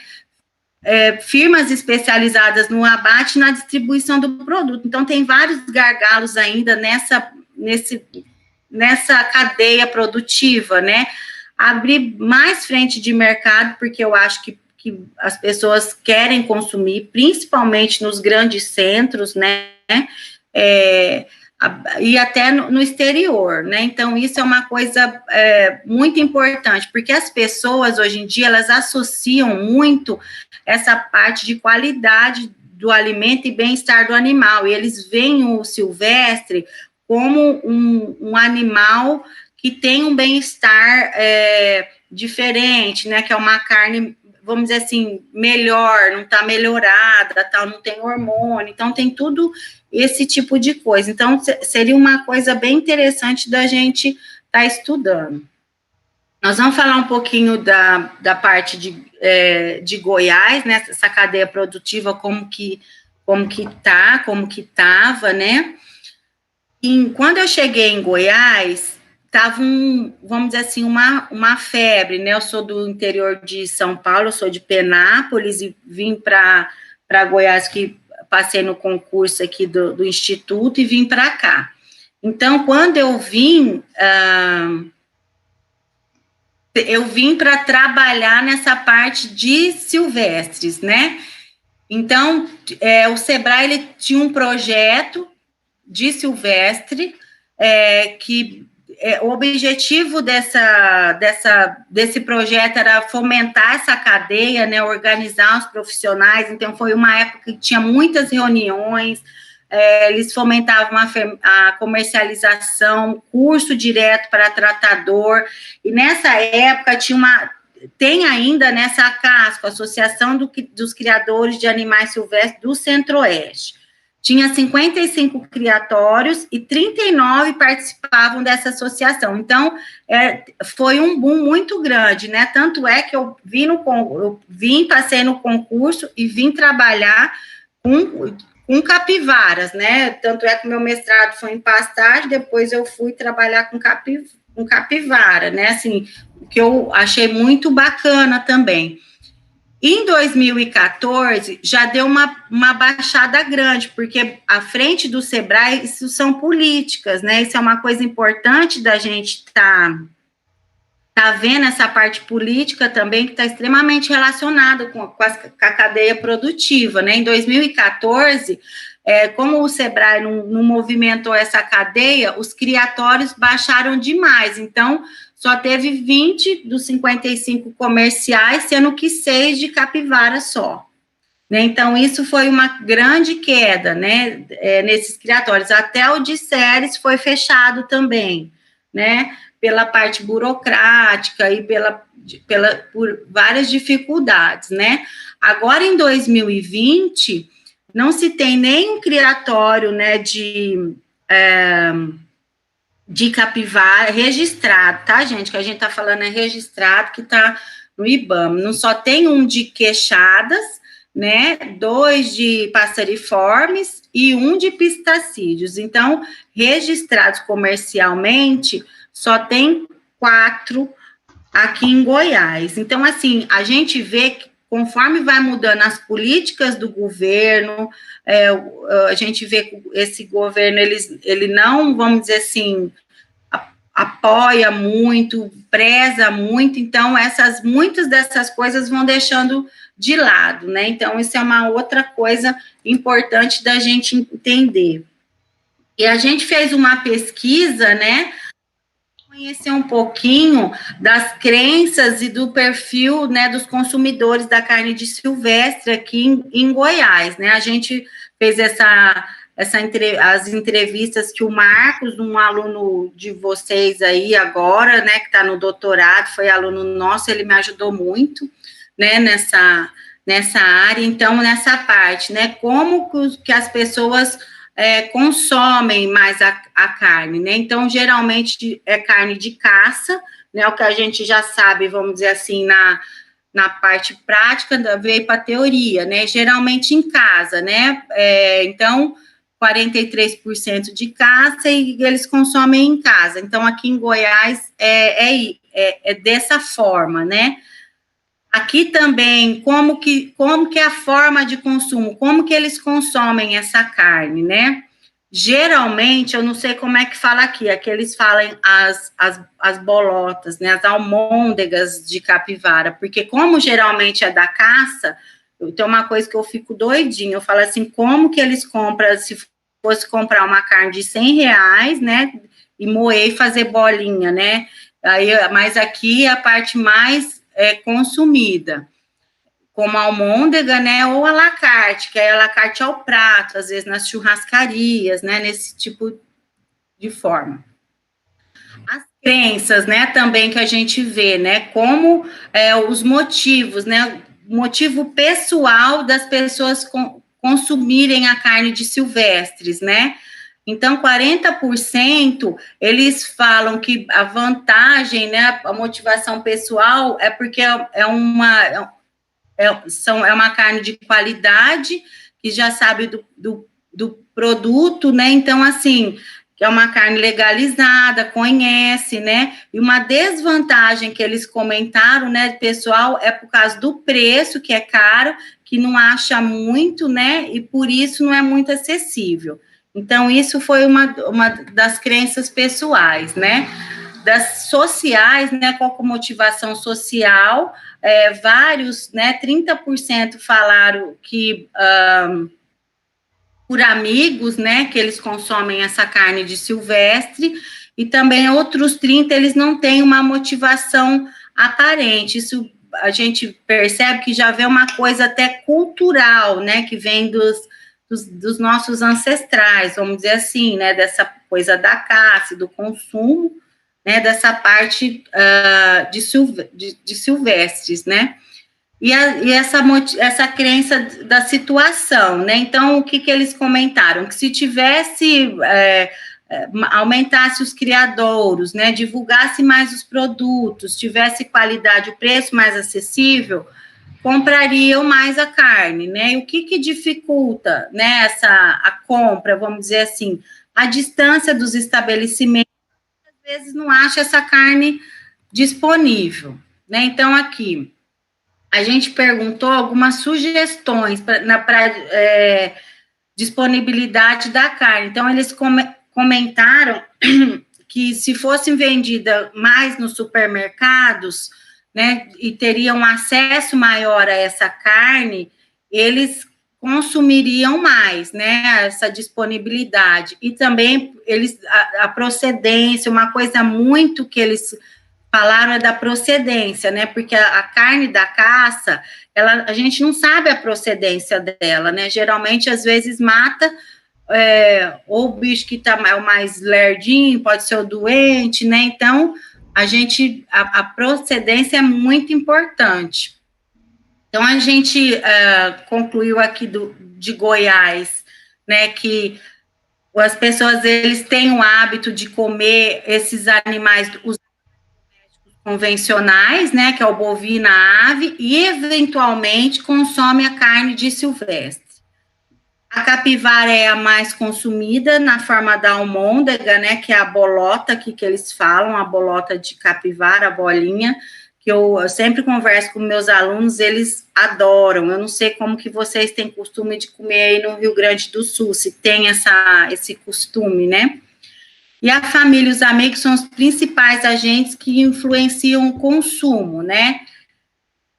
firmas especializadas no abate e na distribuição do produto. Então, tem vários gargalos ainda nessa cadeia produtiva, né? Abrir mais frente de mercado, porque eu acho que as pessoas querem consumir, principalmente nos grandes centros, né? E até no exterior, né? Então, isso é uma coisa muito importante, porque as pessoas, hoje em dia, elas associam muito essa parte de qualidade do alimento e bem-estar do animal, e eles veem o silvestre como um animal que tem um bem-estar diferente, né? Que é uma carne, vamos dizer assim, melhor, não está melhorada, tal, não tem hormônio, então tem tudo esse tipo de coisa. Então, seria uma coisa bem interessante da gente estar estudando. Nós vamos falar um pouquinho da parte de Goiás, né, essa cadeia produtiva, como que estava, né? E quando eu cheguei em Goiás, estava vamos dizer assim, uma febre, né? Eu sou do interior de São Paulo, eu sou de Penápolis, e vim para Goiás, que passei no concurso aqui do Instituto, e vim para cá. Então, quando eu vim para trabalhar nessa parte de silvestres, né? Então, o Sebrae, ele tinha um projeto de silvestre, que o objetivo desse projeto era fomentar essa cadeia, né, organizar os profissionais. Então, foi uma época que tinha muitas reuniões, eles fomentavam a comercialização, curso direto para tratador, e nessa época tem ainda nessa CASCO, Associação dos Criadores de Animais Silvestres do Centro-Oeste. Tinha 55 criatórios e 39 participavam dessa associação. Então, foi um boom muito grande, né? Tanto é que eu passei no concurso e vim trabalhar com capivaras, né? Tanto é que meu mestrado foi em pastagem, depois eu fui trabalhar com capivara, né? Assim, o que eu achei muito bacana também. Em 2014, já deu uma baixada grande, porque à frente do Sebrae, isso são políticas, né? Isso é uma coisa importante da gente tá vendo essa parte política também, que está extremamente relacionada com a cadeia produtiva, né? Em 2014, como o Sebrae não movimentou essa cadeia, os criatórios baixaram demais, então só teve 20 dos 55 comerciais, sendo que 6 de capivara só. Né? Então, isso foi uma grande queda, né, nesses criatórios. Até o de Ceres foi fechado também, né, pela parte burocrática e por várias dificuldades, né. Agora, em 2020, não se tem nenhum criatório, né, de capivara registrado, tá, gente? Que a gente tá falando registrado, que tá no IBAMA. Não só tem um de queixadas, né? 2 de passeriformes e 1 de pistacídeos. Então, registrados comercialmente, só tem 4 aqui em Goiás. Então, assim, a gente vê que conforme vai mudando as políticas do governo, a gente vê que esse governo, ele não, vamos dizer assim, apoia muito, preza muito, então muitas dessas coisas vão deixando de lado, né? Então, isso é uma outra coisa importante da gente entender. E a gente fez uma pesquisa, né, conhecer um pouquinho das crenças e do perfil, né, dos consumidores da carne de silvestre aqui em Goiás, né? A gente fez as entrevistas que o Marcos, um aluno de vocês aí agora, né, que está no doutorado, foi aluno nosso, ele me ajudou muito, né, nessa área. Então, nessa parte, né, como que as pessoas consomem mais a carne, né? Então, geralmente é carne de caça, né? O que a gente já sabe, vamos dizer assim, na parte prática, veio para a teoria, né? Geralmente em casa, né? Então, 43% de caça e eles consomem em casa. Então, aqui em Goiás é dessa forma, né? Aqui também, como que é a forma de consumo, como que eles consomem essa carne, né? geralmente, eu não sei como é que fala aqui, aqui eles falam as bolotas, né, as almôndegas de capivara, porque como geralmente é da caça, tem uma coisa que eu fico doidinha, eu falo assim, como que eles compram, se fosse comprar uma carne de R$100, né, e moer e fazer bolinha, né, aí, mas aqui é a parte mais consumida, como a almôndega, né, ou a la carte, que é a la carte ao prato, às vezes nas churrascarias, né, nesse tipo de forma. As crenças, né, também que a gente vê, né, como os motivos, né, motivo pessoal das pessoas consumirem a carne de silvestres, né, então 40% eles falam que a vantagem, né, a motivação pessoal é porque é uma carne de qualidade, que já sabe do produto, né? Então, assim, que é uma carne legalizada, conhece, né? E uma desvantagem que eles comentaram, né, pessoal, é por causa do preço, que é caro, que não acha muito, né? E por isso não é muito acessível. Então, isso foi uma das crenças pessoais, né? Das sociais, né? Qual a motivação social? Vários, né, 30% falaram que por amigos, né, que eles consomem essa carne de silvestre, e também outros 30% eles não têm uma motivação aparente. Isso a gente percebe que já vem uma coisa até cultural, né, que vem dos nossos ancestrais, vamos dizer assim, né, dessa coisa da caça, do consumo, né, dessa parte de silvestres, né, e essa crença da situação, né, então, o que eles comentaram? Que se tivesse, aumentasse os criadouros, né, divulgasse mais os produtos, tivesse qualidade, o preço mais acessível, comprariam mais a carne, né, e o que dificulta, né, a compra, vamos dizer assim, a distância dos estabelecimentos, às vezes não acha essa carne disponível, né? Então, aqui, a gente perguntou algumas sugestões para disponibilidade da carne. Então, eles comentaram que se fossem vendidas mais nos supermercados, né, e teriam acesso maior a essa carne, eles consumiriam mais, né, essa disponibilidade. E também a procedência, uma coisa muito que eles falaram é da procedência, né, porque a carne da caça, a gente não sabe a procedência dela, né, geralmente, às vezes, mata ou o bicho que é o mais lerdinho, pode ser o doente, né, então, a procedência é muito importante. Então, a gente concluiu aqui de Goiás, né, que as pessoas, eles têm o hábito de comer esses animais, os convencionais, né, que é o bovino, a ave, e eventualmente consome a carne de silvestre. A capivara é a mais consumida na forma da almôndega, né, que é a bolota que eles falam, a bolota de capivara, a bolinha, que eu sempre converso com meus alunos, eles adoram. Eu não sei como que vocês têm costume de comer aí no Rio Grande do Sul, se tem esse costume, né? E a família e os amigos são os principais agentes que influenciam o consumo, né?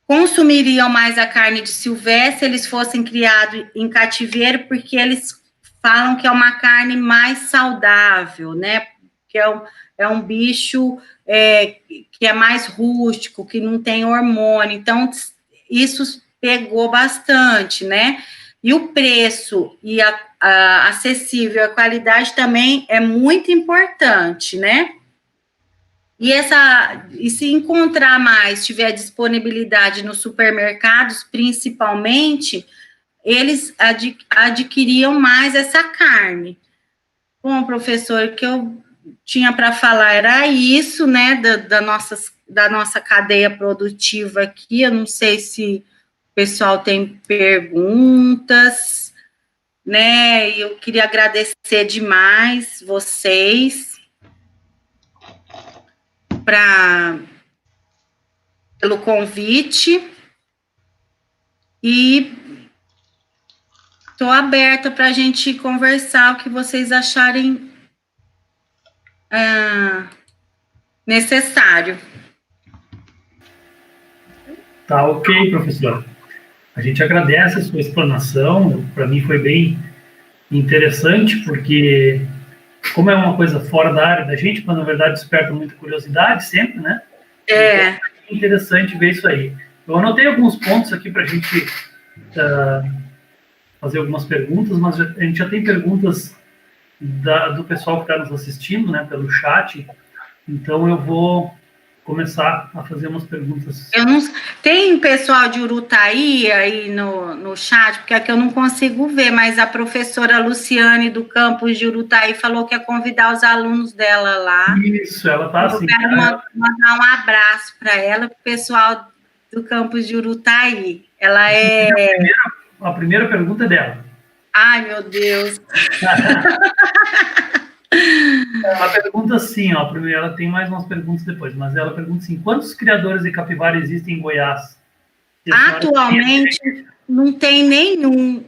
Consumiriam mais a carne de silvestre se eles fossem criados em cativeiro, porque eles falam que é uma carne mais saudável, né? Que é um bicho que é mais rústico, que não tem hormônio. Então, isso pegou bastante, né? E o preço e a acessível, a qualidade também é muito importante, né? E se encontrar mais, tiver disponibilidade nos supermercados, principalmente, eles adquiriam mais essa carne. Bom, professor, o que eu tinha para falar era isso, né, da nossa cadeia produtiva aqui. Eu não sei se o pessoal tem perguntas, né? Eu queria agradecer demais vocês pelo convite e Estou aberta para a gente conversar o que vocês acharem necessário. Tá ok, professor. A gente agradece a sua explanação. Para mim foi bem interessante, porque como é uma coisa fora da área da gente, mas na verdade desperta muita curiosidade sempre, né? É interessante ver isso aí. Eu anotei alguns pontos aqui para a gente fazer algumas perguntas, mas a gente já tem perguntas do pessoal que está nos assistindo, né, pelo chat. Então eu vou começar a fazer umas perguntas. Tem pessoal de Urutaí aí no chat, porque aqui eu não consigo ver, mas a professora Luciane do campus de Urutaí falou que ia convidar os alunos dela lá. Isso, ela está assim. Eu quero mandar um abraço para ela, para o pessoal do campus de Urutaí. Ela é... A primeira pergunta é dela. Ai, meu Deus. Ela pergunta assim, ó, primeiro, ela tem mais umas perguntas depois, mas ela pergunta assim, quantos criadores de capivara existem em Goiás? Atualmente, não tem nenhum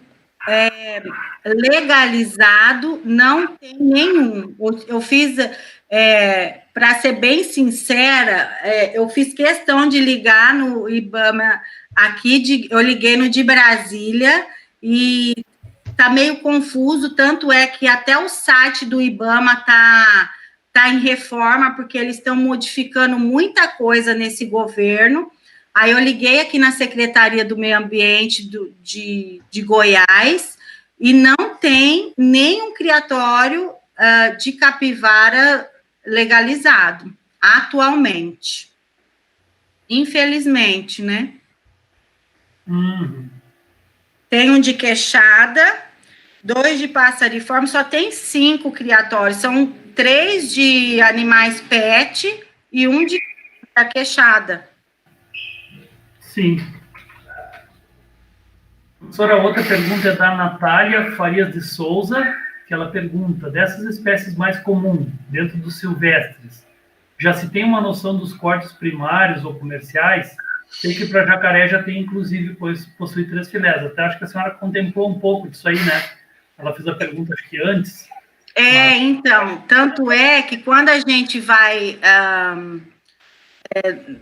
legalizado, não tem nenhum. Eu fiz, para ser bem sincera, eu fiz questão de ligar no IBAMA aqui, eu liguei no de Brasília, e está meio confuso, tanto é que até o site do IBAMA está em reforma, porque eles estão modificando muita coisa nesse governo. Aí eu liguei aqui na Secretaria do Meio Ambiente de Goiás, e não tem nenhum criatório de capivara legalizado, atualmente. Infelizmente, né? Uhum. Tem um de queixada, 2 de passariforme, só tem 5 criatórios. São 3 de animais pet e 1 de queixada. Sim. Professora, outra pergunta é da Natália Farias de Souza, que ela pergunta, dessas espécies mais comuns, dentro dos silvestres, já se tem uma noção dos cortes primários ou comerciais? Sei que para jacaré já tem, inclusive, pois possui 3 filés. Até acho que a senhora contemplou um pouco disso aí, né? Ela fez a pergunta, acho que antes. Mas... Então, tanto é que quando a gente vai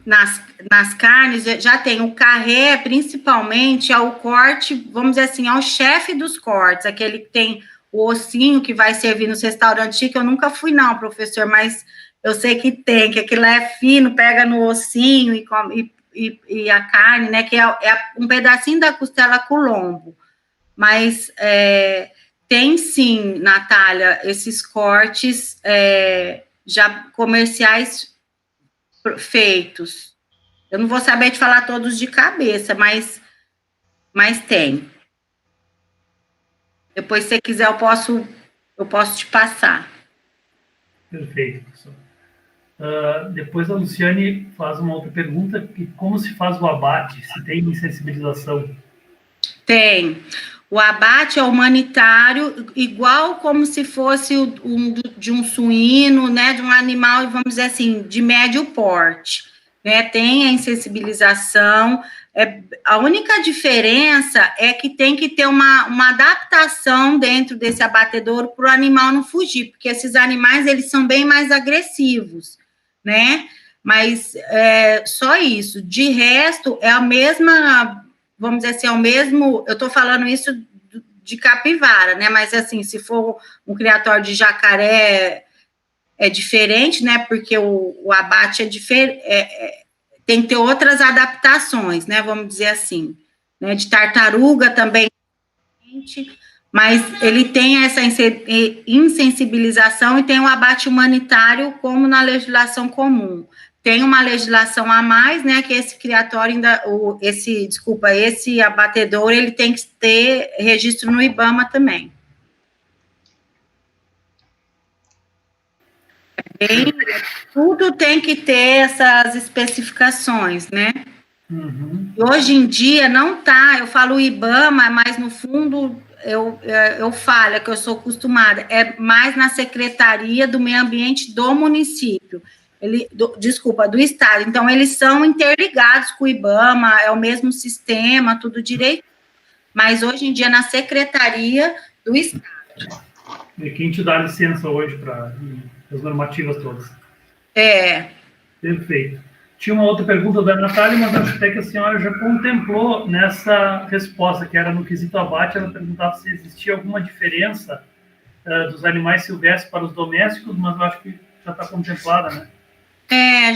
nas carnes, já tem o carré, principalmente, é o corte, vamos dizer assim, é o chefe dos cortes, aquele que tem o ossinho que vai servir nos restaurantes chiques. Eu nunca fui, não, professor, mas eu sei que tem, que aquilo é fino, pega no ossinho e a carne, né, que é um pedacinho da costela com lombo. Mas tem sim, Natália, esses cortes já comerciais feitos. Eu não vou saber te falar todos de cabeça, mas tem. Depois, se você quiser, eu posso te passar. Perfeito, professor. Depois a Luciane faz uma outra pergunta, que como se faz o abate? Se tem insensibilização? Tem. O abate é humanitário, igual como se fosse de um suíno, né, de um animal, vamos dizer assim, de médio porte, né, tem a insensibilização. A única diferença é que tem que ter uma adaptação dentro desse abatedouro para o animal não fugir, porque esses animais, eles são bem mais agressivos, né, mas só isso. De resto, é a mesma... Vamos dizer assim, é o mesmo, eu estou falando isso de capivara, né, mas assim, se for um criatório de jacaré, é diferente, né, porque o abate é diferente, tem que ter outras adaptações, né, vamos dizer assim, né, de tartaruga também, mas ele tem essa insensibilização e tem o abate humanitário como na legislação comum. Tem uma legislação a mais, né, que esse criatório esse abatedouro, ele tem que ter registro no IBAMA também. Tudo tem que ter essas especificações, né? Uhum. Hoje em dia não tá, eu falo IBAMA, mas no fundo eu falo, que eu sou acostumada, é mais na Secretaria do Meio Ambiente do município. Do estado. Então, eles são interligados com o IBAMA, é o mesmo sistema, tudo direito. mas hoje em dia na Secretaria do Estado. E quem te dá licença hoje para as normativas todas? Perfeito. Tinha uma outra pergunta da Natália, mas acho até que a senhora já contemplou nessa resposta, que era no quesito abate, ela perguntava se existia alguma diferença dos animais silvestres para os domésticos, mas eu acho que já está contemplada, né?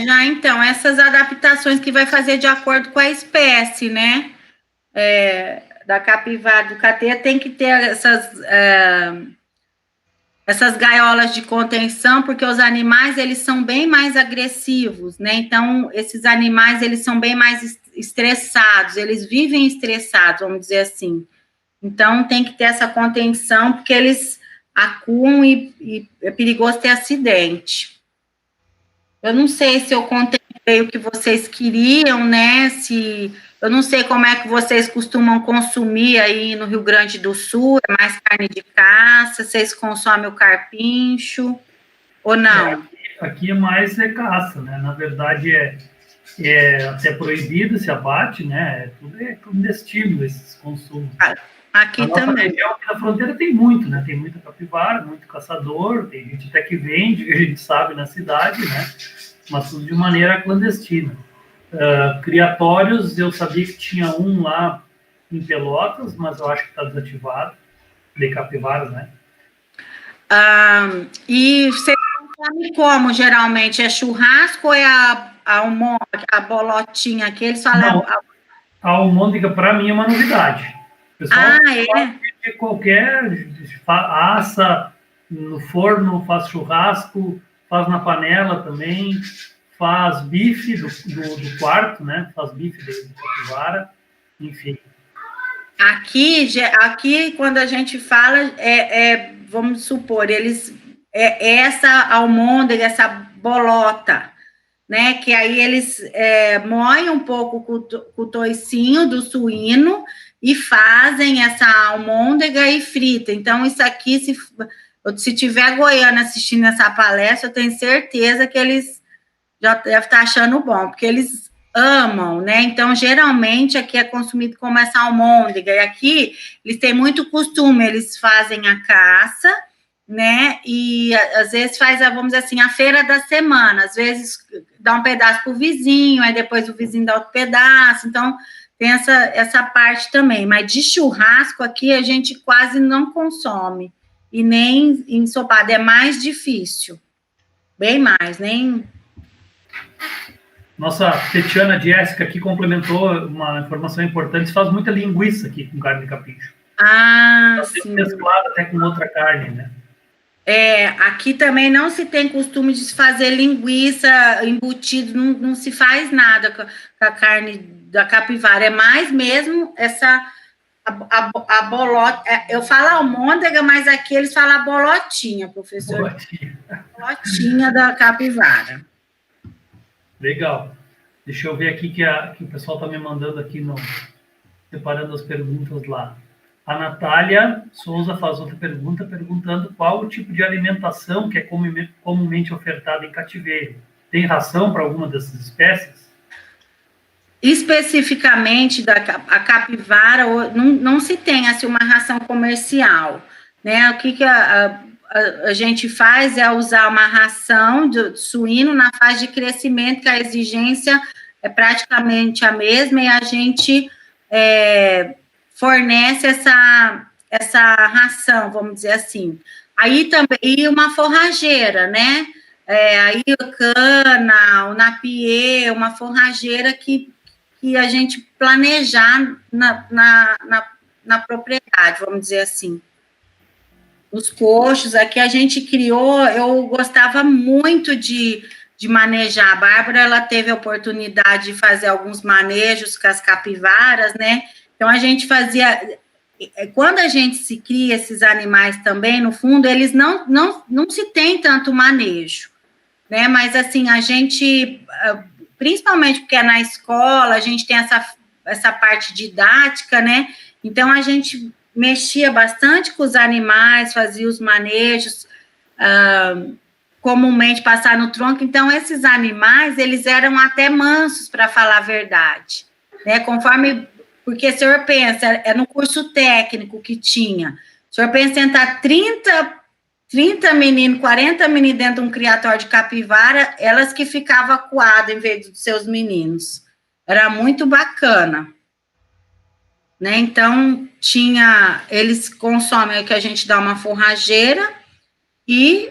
Já então, essas adaptações que vai fazer de acordo com a espécie, né? Da capivara, do cateia, tem que ter essas gaiolas de contenção, porque os animais, eles são bem mais agressivos, né? Então, esses animais, eles são bem mais estressados, eles vivem estressados, vamos dizer assim. Então, tem que ter essa contenção, porque eles acuam e é perigoso ter acidente. Eu não sei se eu contemplei o que vocês queriam, né? Eu não sei como é que vocês costumam consumir aí no Rio Grande do Sul, é mais carne de caça, vocês consomem o carpincho, ou não? Aqui é mais caça, né? Na verdade, é até proibido esse abate, né? Tudo é clandestino, esses consumos. Aqui também. Região, aqui na fronteira tem muito, né? Tem muita capivara, muito caçador, tem gente até que vende, que a gente sabe na cidade, né? Mas tudo de maneira clandestina. Criatórios, eu sabia que tinha um lá em Pelotas, mas eu acho que está desativado, de capivaras, né? E você come como, geralmente? É churrasco ou é a bolotinha que eles falam? Não, a almôndega, para mim, é uma novidade. O pessoal de qualquer assa no forno, faz churrasco, faz na panela também, faz bife do quarto, né? Faz bife de capivara, enfim. Aqui, quando a gente fala, vamos supor, essa almôndega, essa bolota, né? Que aí eles moem um pouco com o toicinho do suíno e fazem essa almôndega e frita. Então, isso aqui, se tiver goiano assistindo essa palestra, eu tenho certeza que eles já devem estar achando bom, porque eles amam, né? Então, geralmente, aqui é consumido como essa almôndega, e aqui eles têm muito costume, eles fazem a caça, né? E às vezes faz, vamos dizer assim, a feira da semana, às vezes dá um pedaço para o vizinho, aí depois o vizinho dá outro pedaço, então tem essa parte também, mas de churrasco aqui a gente quase não consome, e nem ensopado, é mais difícil, bem mais, nem... Nossa Tetiana Jéssica aqui complementou uma informação importante, faz muita linguiça aqui com carne de capricho. Sim. Mesclada até com outra carne, né? Aqui também não se tem costume de se fazer linguiça embutido, não se faz nada com a carne da capivara, é mais mesmo a bolota, eu falo almôndega, mas aqui eles falam a bolotinha, professor. Bolotinha da capivara. Legal. Deixa eu ver aqui que o pessoal está me mandando aqui, separando as perguntas lá. A Natália Souza faz outra pergunta, perguntando qual o tipo de alimentação que é comumente ofertada em cativeiro. Tem ração para alguma dessas espécies? Especificamente a capivara, não se tem assim, uma ração comercial, né? O que a gente faz é usar uma ração de suíno na fase de crescimento, que a exigência é praticamente a mesma, e a gente fornece essa ração, vamos dizer assim. Aí também uma forrageira, né? A iocana, o napier, uma forrageira que a gente planejar na propriedade, vamos dizer assim. Os coxos, aqui a gente criou, eu gostava muito de manejar. A Bárbara, ela teve a oportunidade de fazer alguns manejos com as capivaras, né? Então, a gente fazia... Quando a gente se cria esses animais também, no fundo, eles não se tem tanto manejo, né? Mas, assim, a gente... Principalmente porque é na escola, a gente tem essa parte didática, né? Então, a gente mexia bastante com os animais, fazia os manejos, comumente passar no tronco. Então, esses animais, eles eram até mansos, para falar a verdade, né? Conforme Porque o senhor pensa, é no curso técnico que tinha, o senhor pensa em entrar 30 meninos, 40 meninos dentro de um criatório de capivara, elas que ficavam acuadas em vez dos seus meninos. Era muito bacana. Né? Então, eles consomem o que a gente dá uma forrageira e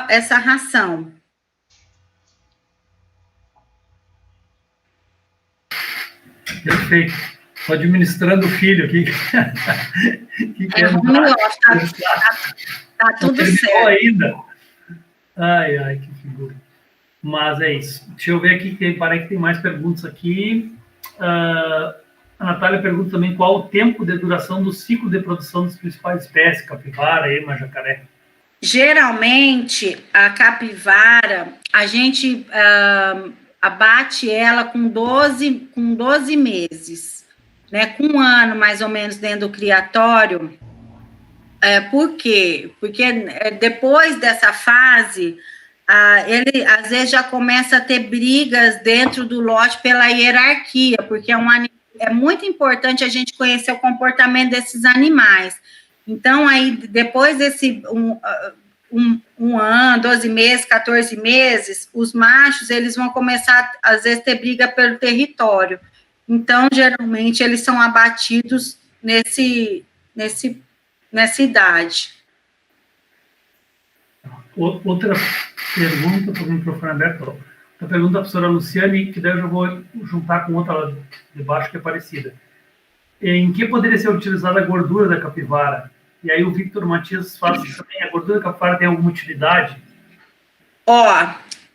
essa ração. Perfeito. Estou administrando o filho aqui. Tá tudo certo. Ainda. Ai, que figura. Mas é isso. Deixa eu ver aqui, parece que tem mais perguntas aqui. A Natália pergunta também qual o tempo de duração do ciclo de produção das principais espécies, capivara, ema, jacaré. Geralmente, a capivara, a gente abate ela com 12 meses, né? Com 1 ano, mais ou menos, dentro do criatório. Por quê? Porque depois dessa fase, ele, às vezes, já começa a ter brigas dentro do lote pela hierarquia, porque é muito importante a gente conhecer o comportamento desses animais. Então, aí, depois desse um ano, 12 meses, 14 meses, os machos, eles vão começar, às vezes, ter briga pelo território. Então, geralmente, eles são abatidos nessa idade. Outra pergunta, para o microfone aberto. Outra pergunta da professora Luciane, que daí eu já vou juntar com outra lá de baixo, que é parecida. Em que poderia ser utilizada a gordura da capivara? E aí o Victor Matias faz também, a gordura da capivara tem alguma utilidade?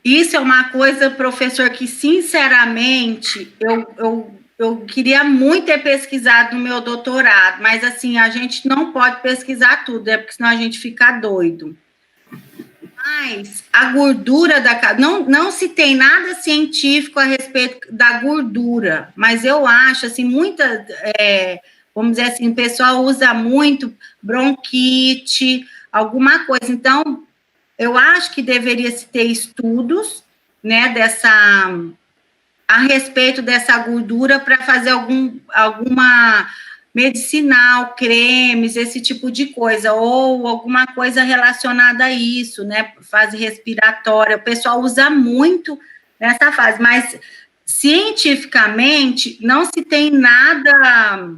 Isso é uma coisa, professor, que, sinceramente, eu queria muito ter pesquisado no meu doutorado, mas, assim, a gente não pode pesquisar tudo, porque senão a gente fica doido. Mas a gordura não se tem nada científico a respeito da gordura, mas eu acho, assim, vamos dizer assim, o pessoal usa muito bronquite, alguma coisa. Então, eu acho que deveria se ter estudos, né, a respeito dessa gordura para fazer alguma medicinal, cremes, esse tipo de coisa, ou alguma coisa relacionada a isso, né, fase respiratória, o pessoal usa muito nessa fase, mas cientificamente não se tem nada,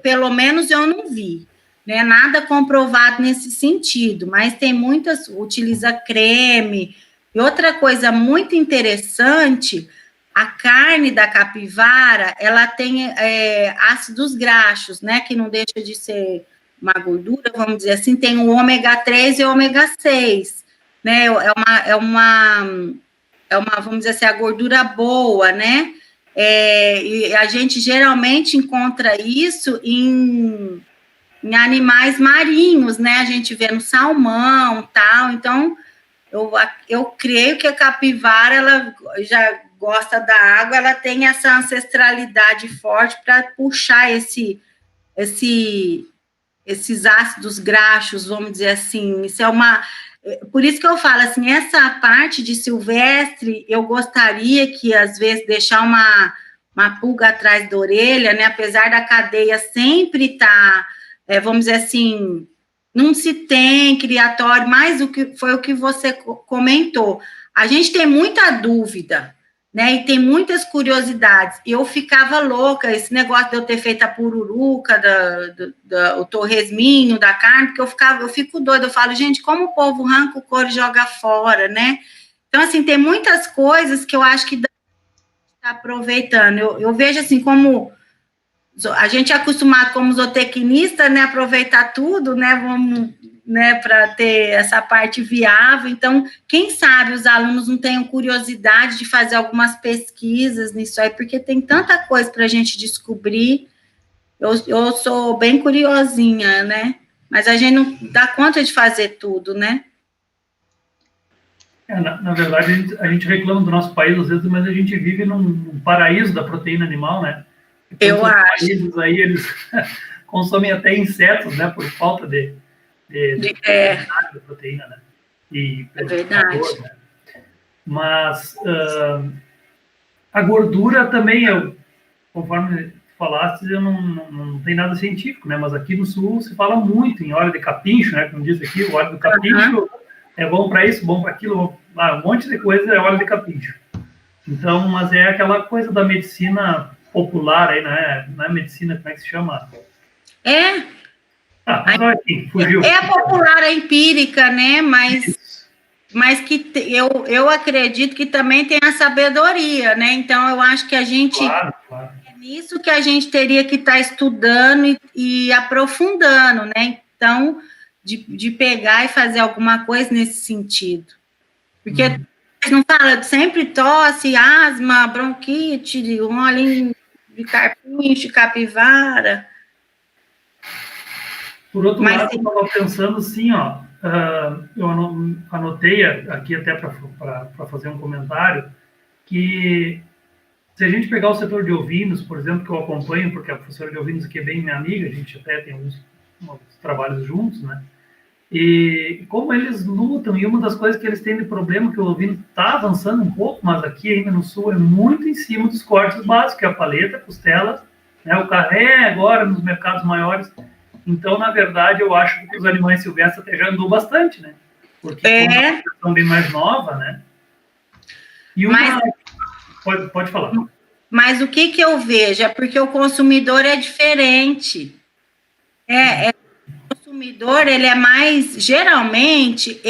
pelo menos eu não vi, né, nada comprovado nesse sentido, mas tem muitas, utiliza creme, e outra coisa muito interessante, a carne da capivara, ela tem ácidos graxos, né, que não deixa de ser uma gordura, vamos dizer assim, tem o ômega 3 e o ômega 6, né, vamos dizer assim, a gordura boa, né, e a gente geralmente encontra isso em animais marinhos, né, a gente vê no salmão, tal, então, eu creio que a capivara, ela já gosta da água, ela tem essa ancestralidade forte para puxar esses ácidos graxos, vamos dizer assim, isso por isso que eu falo, assim, essa parte de silvestre, eu gostaria que, às vezes, deixar uma pulga atrás da orelha, né, apesar da cadeia sempre estar, vamos dizer assim, não se tem criatório, mas foi o que você comentou. A gente tem muita dúvida, né, e tem muitas curiosidades. Eu ficava louca, esse negócio de eu ter feito a pururuca, o torresminho da carne, porque eu fico doida, eu falo, gente, como o povo arranca o couro e joga fora, né? Então, assim, tem muitas coisas que eu acho que está aproveitando. Eu vejo, assim, como a gente é acostumado como zootecnista, né, aproveitar tudo, né, para ter essa parte viável. Então, quem sabe os alunos não tenham curiosidade de fazer algumas pesquisas nisso aí, porque tem tanta coisa para a gente descobrir. Eu sou bem curiosinha, né, mas a gente não dá conta de fazer tudo, né? Na verdade, a gente reclama do nosso país, às vezes, mas a gente vive num paraíso da proteína animal, né? Eu acho. Países aí, eles consomem até insetos, né, por falta de proteína, né? É verdade. Calor, né? Mas a gordura também, conforme falaste, eu não tem nada científico, né? Mas aqui no Sul se fala muito em óleo de capincho, né? Como diz aqui, o óleo do capincho é bom para isso, bom para aquilo, um monte de coisa é óleo de capincho. Então, mas é aquela coisa da medicina popular aí, né? Não é medicina, como é que se chama? Mas enfim, fugiu. É popular, é empírica, né? Mas que eu acredito que também tem a sabedoria, né? Então, eu acho que a gente... Claro. É nisso que a gente teria que estar estudando e aprofundando, né? Então, de pegar e fazer alguma coisa nesse sentido. Porque não fala, sempre tosse, asma, bronquite, um olhinho de carpincho, capivara. Por outro lado, eu estava pensando assim, ó, eu anotei aqui até para fazer um comentário, que se a gente pegar o setor de ovinos, por exemplo, que eu acompanho, porque a professora de ovinos aqui é bem minha amiga, a gente até tem uns trabalhos juntos, né? E como eles lutam, e uma das coisas que eles têm de problema, que o ovino está avançando um pouco, mas aqui ainda no Sul é muito em cima dos cortes básicos, que é a paleta, a costela, né, o carré agora nos mercados maiores. Então, na verdade, eu acho que os animais silvestres até já andou bastante, né? Porque é uma questão bem mais nova, né? E uma... Pode falar. Mas o que eu vejo é porque o consumidor é diferente. O consumidor, ele é mais... Geralmente,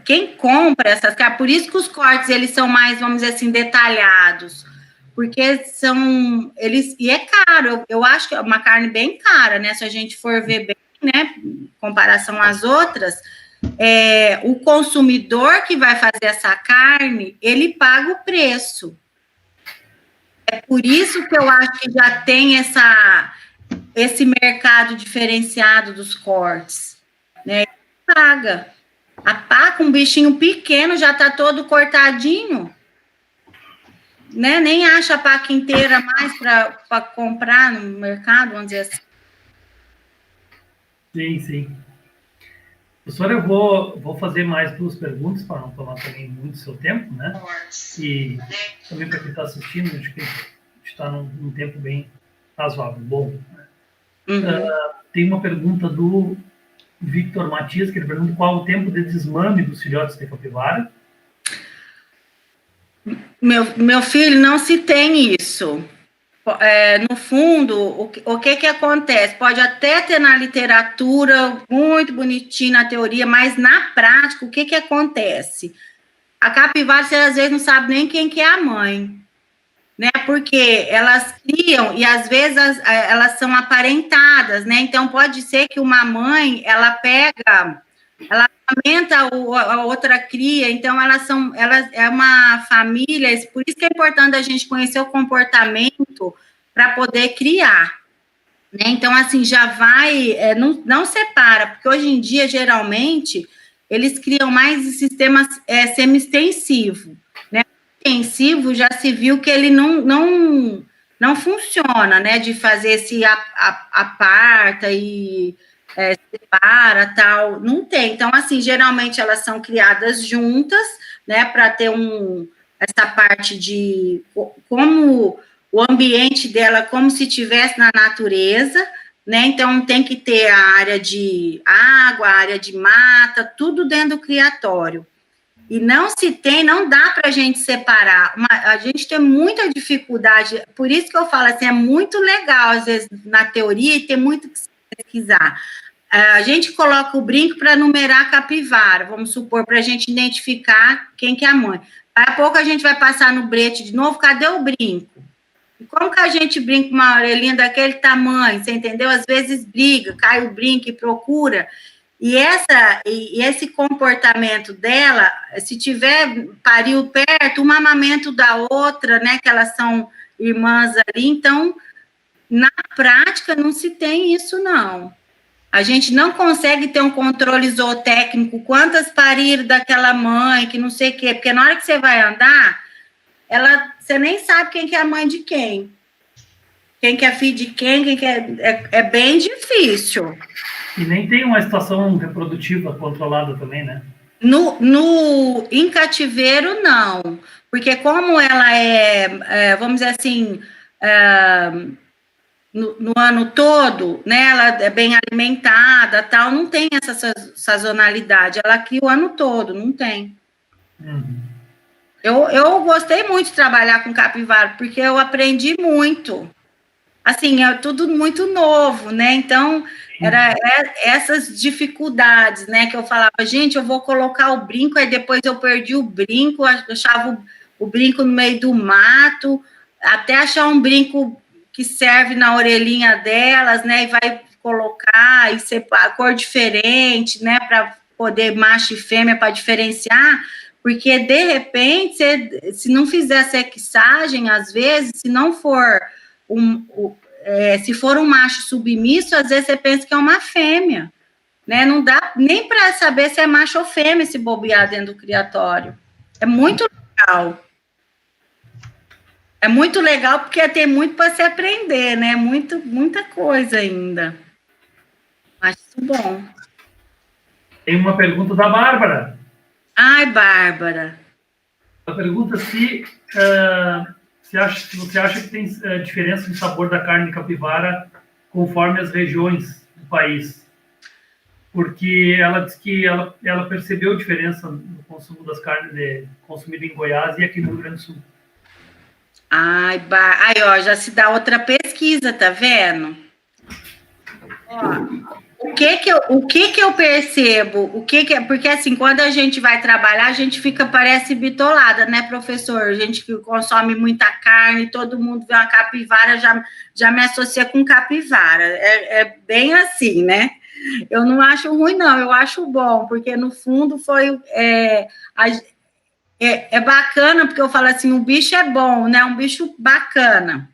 quem compra essas carnes... Por isso que os cortes, eles são mais, vamos dizer assim, detalhados. Porque são... E é caro. Eu acho que é uma carne bem cara, né? Se a gente for ver bem, né? Em comparação às outras... o consumidor que vai fazer essa carne, ele paga o preço. É por isso que eu acho que já tem esse mercado diferenciado dos cortes, né? Paga. A paca, um bichinho pequeno, já está todo cortadinho, né? Nem acha a paca inteira mais para comprar no mercado, vamos dizer assim. Sim. Professora, eu vou fazer mais 2 perguntas para não tomar também muito seu tempo, né? E também para quem está assistindo, acho que a gente está num tempo bem razoável, bom. Né? Tem uma pergunta do Victor Matias, que ele pergunta qual o tempo de desmame dos filhotes de capivara. Meu filho, não se tem isso. No fundo, o que acontece? Pode até ter na literatura, muito bonitinho na teoria, mas na prática, o que acontece? A capivara, você às vezes não sabe nem quem que é a mãe, né? Porque elas criam e às vezes elas são aparentadas, né? Então, pode ser que uma mãe, ela amamenta a outra cria, então elas é uma família, por isso que é importante a gente conhecer o comportamento para poder criar, né? Então, assim, já vai, não separa, porque hoje em dia, geralmente, eles criam mais em sistemas semi-extensivo, né? Extensivo já se viu que ele não funciona, né? De fazer esse aparta e separa, tal, não tem. Então, assim, geralmente elas são criadas juntas, né, para ter essa parte de como o ambiente dela, como se estivesse na natureza, né, então tem que ter a área de água, a área de mata, tudo dentro do criatório. E não dá para a gente separar. A gente tem muita dificuldade, por isso que eu falo assim, é muito legal, às vezes, na teoria, e tem muito que se pesquisar. A gente coloca o brinco para numerar a capivara, vamos supor, para a gente identificar quem que é a mãe. Daqui a pouco a gente vai passar no brete de novo, cadê o brinco? E como que a gente brinca com uma orelhinha daquele tamanho, você entendeu? Às vezes briga, cai o brinco e procura. E esse comportamento dela, se tiver pariu perto, um amamento da outra, né, que elas são irmãs ali, então, na prática, não se tem isso, não. A gente não consegue ter um controle zootécnico, quantas pariram daquela mãe, que não sei o quê, porque na hora que você vai andar, você nem sabe quem que é a mãe de quem que é filho de quem que é bem difícil. E nem tem uma estação reprodutiva controlada também, né? Em cativeiro, não. Porque como ela vamos dizer assim, no ano todo, né? Ela é bem alimentada, tal, não tem essa sazonalidade. Ela cria o ano todo, não tem. Eu gostei muito de trabalhar com capivara, porque eu aprendi muito. Assim, é tudo muito novo, né? Então, essas dificuldades, né? Que eu falava, gente, eu vou colocar o brinco, aí depois eu perdi o brinco, achava o brinco no meio do mato, até achar um brinco que serve na orelhinha delas, né? E vai colocar, e ser a cor diferente, né? Para poder macho e fêmea, para diferenciar. Porque, de repente, se não fizer sexagem, às vezes, se não for se for um macho submisso, às vezes você pensa que é uma fêmea, né? Não dá nem para saber se é macho ou fêmea se bobear dentro do criatório. É muito legal. É muito legal porque tem muito para se aprender, né? Muita coisa ainda. Acho isso bom. Tem uma pergunta da Bárbara. Ai, Bárbara. A pergunta se você acha que tem diferença no sabor da carne de capivara conforme as regiões do país. Porque ela disse que ela percebeu diferença no consumo das carnes consumidas em Goiás e aqui no Rio Grande do Sul. Ai, ó, já se dá outra pesquisa, tá vendo? Ó, o que eu percebo? Porque assim, quando a gente vai trabalhar, a gente parece bitolada, né, professor? A gente que consome muita carne, todo mundo vê uma capivara, já me associa com capivara. É bem assim, né? Eu não acho ruim, não, eu acho bom, porque no fundo é bacana, porque eu falo assim, o bicho é bom, né? Um bicho bacana.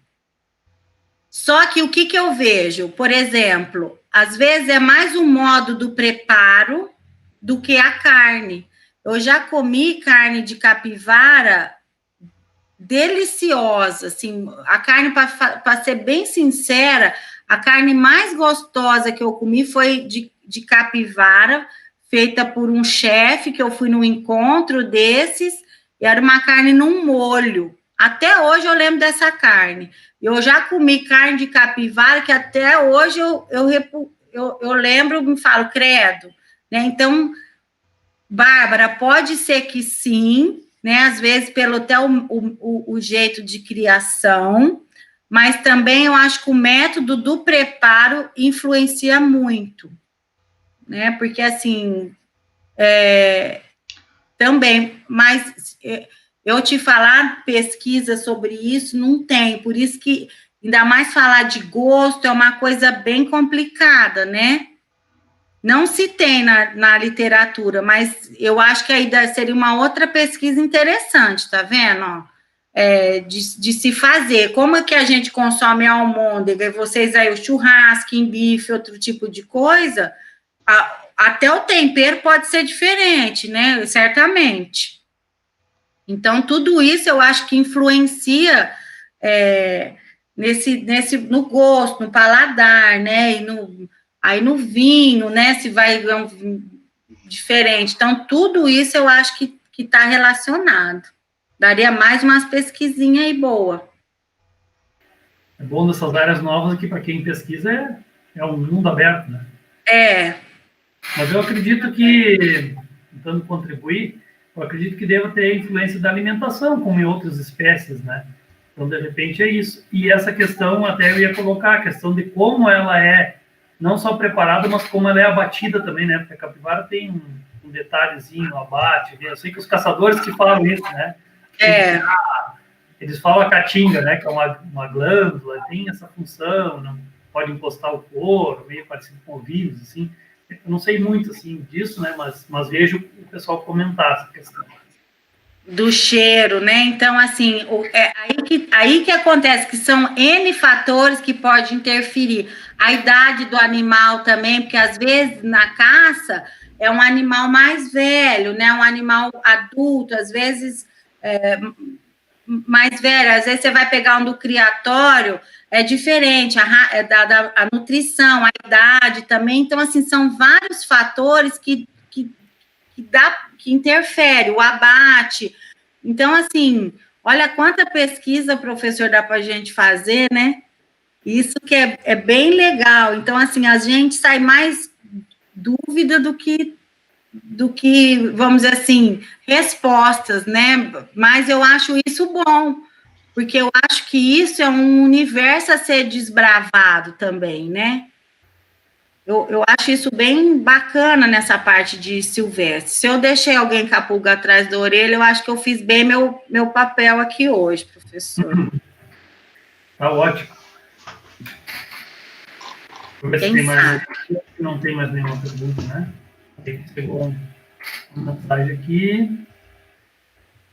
Só que o que eu vejo? Por exemplo, às vezes é mais o modo do preparo do que a carne. Eu já comi carne de capivara deliciosa, assim, a carne, para ser bem sincera, a carne mais gostosa que eu comi foi de capivara, feita por um chefe, que eu fui num encontro desses, e era uma carne num molho. Até hoje eu lembro dessa carne. Eu já comi carne de capivara, que até hoje eu lembro, me falo, credo. Né? Então, Bárbara, pode ser que sim, né? Às vezes pelo até o jeito de criação, mas também eu acho que o método do preparo influencia muito, né? Porque, assim, também, mas eu te falar pesquisa sobre isso, não tem, por isso que, ainda mais falar de gosto, é uma coisa bem complicada, né? Não se tem na literatura, mas eu acho que aí seria uma outra pesquisa interessante, tá vendo? Ó, de se fazer. Como é que a gente consome a almôndega, vocês aí, o churrasco, em bife, outro tipo de coisa, até o tempero pode ser diferente, né? Certamente. Então, tudo isso eu acho que influencia no gosto, no paladar, né? Aí no vinho, né? Se vai um vinho diferente. Então, tudo isso eu acho que está relacionado. Daria mais umas pesquisinhas aí boa. É bom dessas áreas novas que, para quem pesquisa, é um mundo aberto, né? Mas eu acredito que, tentando contribuir, eu acredito que deva ter influência da alimentação, como em outras espécies, né? Então, de repente, é isso. E essa questão, até eu ia colocar, a questão de como ela é, não só preparada, mas como ela é abatida também, né? Porque a capivara tem um detalhezinho, abate. Eu sei que os caçadores que falam isso, né? Eles falam a caatinga, né? Que é uma glândula, tem essa função, não pode encostar o couro, meio parecido com ovinhos, assim. Eu não sei muito, assim, disso, né? Mas vejo o pessoal comentar essa questão. Do cheiro, né? Então, assim, aí que acontece, que são N fatores que podem interferir. A idade do animal também, porque às vezes na caça é um animal mais velho, né? Um animal adulto, às vezes mais velho. Às vezes você vai pegar um do criatório, é diferente, a nutrição, a idade também. Então, assim, são vários fatores que interferem, o abate. Então, assim, Olha quanta pesquisa, professor, dá para a gente fazer, né? Isso que é bem legal. Então, assim, a gente sai mais dúvida do que, vamos dizer assim, respostas, né? Mas eu acho isso bom, porque eu acho que isso é um universo a ser desbravado também, né? Eu acho isso bem bacana nessa parte de Silvestre. Se eu deixei alguém com a pulga atrás da orelha, eu acho que eu fiz bem meu papel aqui hoje, professor. Tá ótimo. Vou ver se tem mais. Não tem mais nenhuma pergunta, né? Pegou uma mensagem aqui.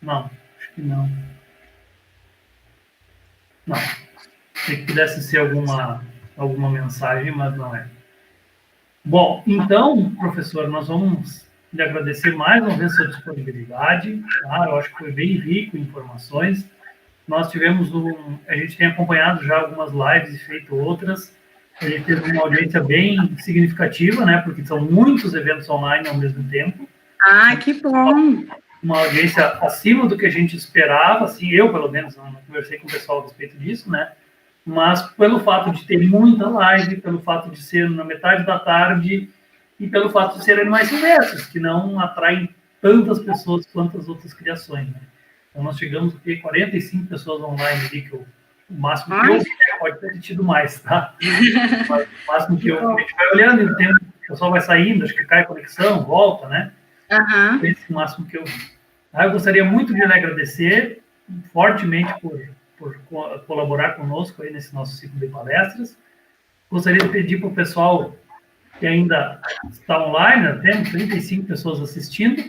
Não, acho que não. Não. Se pudesse ser alguma mensagem, mas não é. Bom, então, professor, nós vamos lhe agradecer mais uma vez a sua disponibilidade. Tá? Eu acho que foi bem rico em informações. Nós tivemos a gente tem acompanhado já algumas lives e feito outras. A gente teve uma audiência bem significativa, né? Porque são muitos eventos online ao mesmo tempo. Ah, que bom! Uma audiência acima do que a gente esperava, assim, eu, pelo menos, não conversei com o pessoal a respeito disso, né? Mas pelo fato de ter muita live, pelo fato de ser na metade da tarde e pelo fato de serem animais silvestres, que não atraem tantas pessoas quanto as outras criações, né? Então, nós chegamos a ter 45 pessoas online ali, que o máximo que eu vi, pode ter tido mais, tá? Mas o máximo que a gente vai olhando e o tempo, o pessoal vai saindo, acho que cai a conexão, volta, né? Esse é o máximo que eu vi. Eu gostaria muito de lhe agradecer fortemente por colaborar conosco aí nesse nosso ciclo de palestras. Gostaria de pedir para o pessoal que ainda está online, né, temos 35 pessoas assistindo,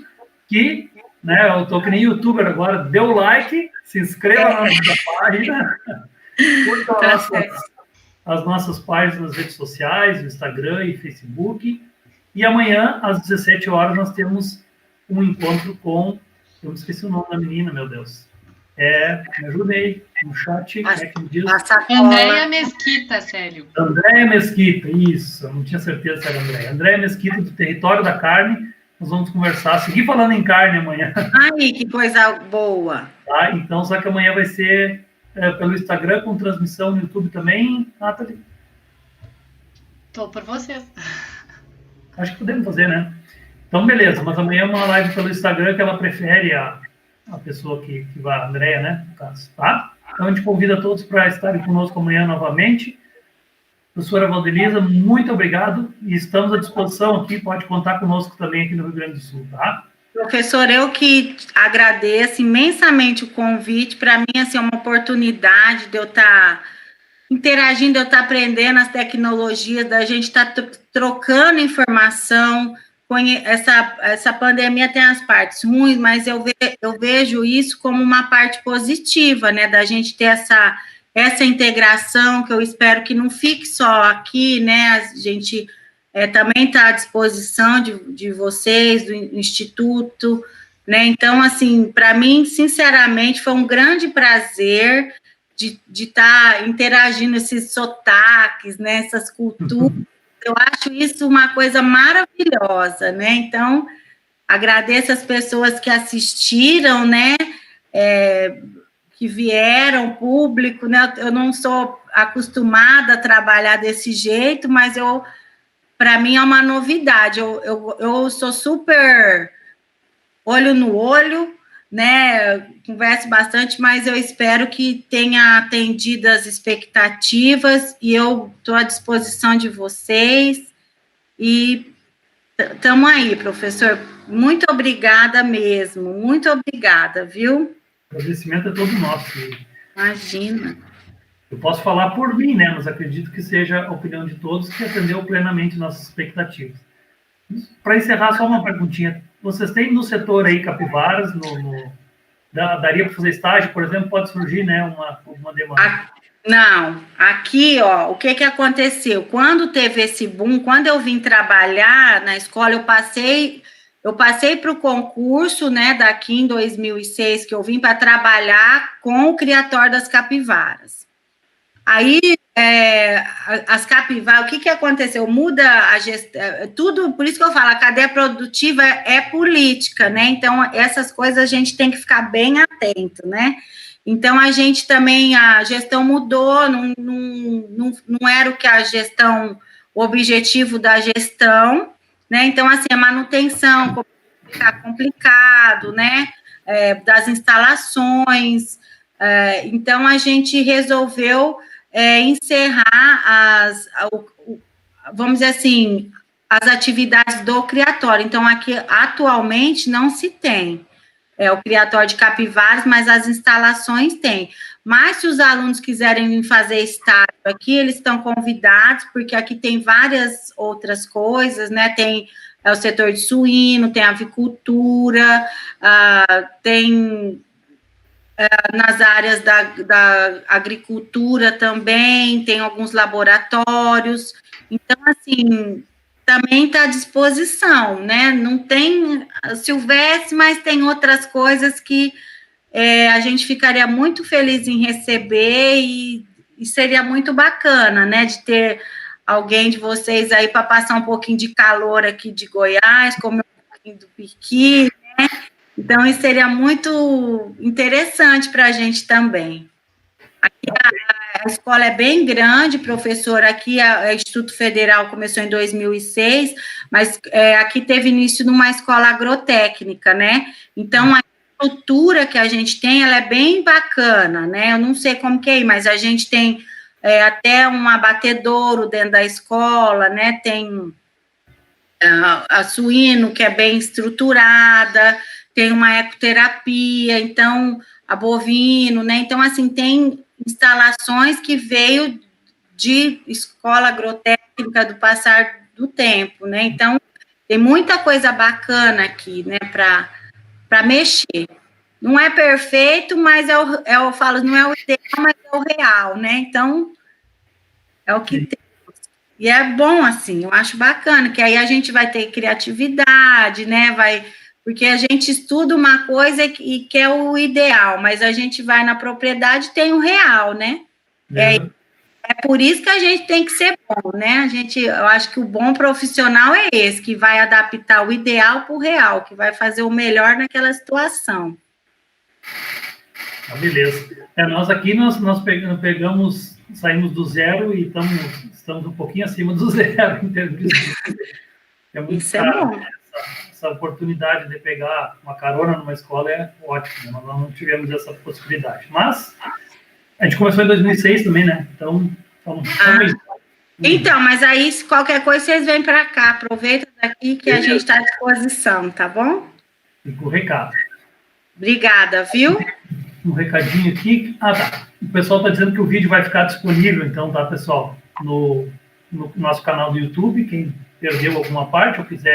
que, né, eu estou que nem youtuber agora, dê o like, se inscreva na nossa página, curta as nossas páginas nas redes sociais, no Instagram e Facebook, e amanhã, às 17 horas, nós temos um encontro com... Eu me esqueci o nome da menina, meu Deus. Me ajudei no chat. Que me diz? Andréia Mesquita, Célio. Andréia Mesquita, isso. Eu não tinha certeza se era Andréia. Andréia Mesquita, do Território da Carne. Nós vamos conversar, seguir falando em carne amanhã. Ai, que coisa boa. Tá? Então, só que amanhã vai ser pelo Instagram, com transmissão no YouTube também. Nathalie? Tô por vocês. Acho que podemos fazer, né? Então, beleza. Mas amanhã é uma live pelo Instagram que ela prefere a pessoa que vai, a Andréia, né? No caso, tá? Então, a gente convida todos para estarem conosco amanhã novamente. Professora Valdelisa, muito obrigado. E estamos à disposição aqui. Pode contar conosco também aqui no Rio Grande do Sul, tá? Professor, eu que agradeço imensamente o convite. Para mim, assim, é uma oportunidade de eu estar interagindo, de eu estar aprendendo as tecnologias, da gente estar trocando informação. Essa pandemia tem as partes ruins, mas eu vejo isso como uma parte positiva, né, da gente ter essa integração, que eu espero que não fique só aqui, né, a gente também está à disposição de vocês, do Instituto, né, então, assim, para mim, sinceramente, foi um grande prazer de estar interagindo esses sotaques, né, essas culturas. Eu acho isso uma coisa maravilhosa, né? Então, agradeço as pessoas que assistiram, né? Que vieram, público, né? Eu não sou acostumada a trabalhar desse jeito, mas para mim é uma novidade. Eu sou super olho no olho, né? Converso bastante, mas eu espero que tenha atendido as expectativas e eu estou à disposição de vocês e estamos aí, professor. Muito obrigada mesmo, muito obrigada, viu? O agradecimento é todo nosso. Imagina. Eu posso falar por mim, né? Mas acredito que seja a opinião de todos que atendeu plenamente nossas expectativas. Para encerrar, só uma perguntinha. Vocês têm no setor aí capivaras, daria para fazer estágio, por exemplo, pode surgir, né, uma demanda? Não, aqui, ó, o que aconteceu? Quando teve esse boom, quando eu vim trabalhar na escola, eu passei para o concurso, né, daqui em 2006, que eu vim para trabalhar com o criatório das capivaras. Aí, as capivaras, o que aconteceu? Muda a gestão, tudo, por isso que eu falo, a cadeia produtiva é política, né? Então, essas coisas a gente tem que ficar bem atento, né? Então, a gente também, a gestão mudou, não era o que o objetivo da gestão, né? Então, assim, a manutenção fica complicado, né? Das instalações. Então, a gente resolveu encerrar vamos dizer assim, as atividades do criatório. Então, aqui, atualmente, não se tem o criatório de capivaras, mas as instalações têm. Mas, se os alunos quiserem vir fazer estágio aqui, eles estão convidados, porque aqui tem várias outras coisas, né? Tem o setor de suíno, tem avicultura, tem nas áreas da agricultura também, tem alguns laboratórios. Então, assim, também está à disposição, né? Não tem Silvestre, mas tem outras coisas que a gente ficaria muito feliz em receber e seria muito bacana, né? De ter alguém de vocês aí para passar um pouquinho de calor aqui de Goiás, comer um pouquinho do piqui, né? Então, isso seria muito interessante para a gente também. Aqui a escola é bem grande, professor. Aqui o Instituto Federal começou em 2006, mas aqui teve início numa escola agrotécnica, né? Então, a estrutura que a gente tem, ela é bem bacana, né? Eu não sei como que é, mas a gente tem até um abatedouro dentro da escola, né? Tem a suíno, que é bem estruturada, tem uma ecoterapia, então, a bovino, né? Então, assim, tem instalações que veio de escola agrotécnica do passar do tempo, né? Então, tem muita coisa bacana aqui, né, para mexer. Não é perfeito, mas eu falo, não é o ideal, mas é o real, né? Então, é o que tem. E é bom, assim, eu acho bacana, que aí a gente vai ter criatividade, né? Porque a gente estuda uma coisa e quer o ideal, mas a gente vai na propriedade e tem o real, né? É por isso que a gente tem que ser bom, né? Eu acho que o bom profissional é esse, que vai adaptar o ideal para o real, que vai fazer o melhor naquela situação. Beleza. Nós aqui, nós pegamos, saímos do zero e estamos um pouquinho acima do zero em termos de Isso é bom. Essa oportunidade de pegar uma carona numa escola é ótima, nós não tivemos essa possibilidade. Mas a gente começou em 2006 também, né? Então mas aí, se qualquer coisa, vocês vêm para cá, aproveita daqui que a gente está à disposição, tá bom? Fica o recado. Obrigada, viu? Um recadinho aqui. Tá. O pessoal está dizendo que o vídeo vai ficar disponível, então, tá, pessoal? No nosso canal do YouTube, quem perdeu alguma parte ou quiser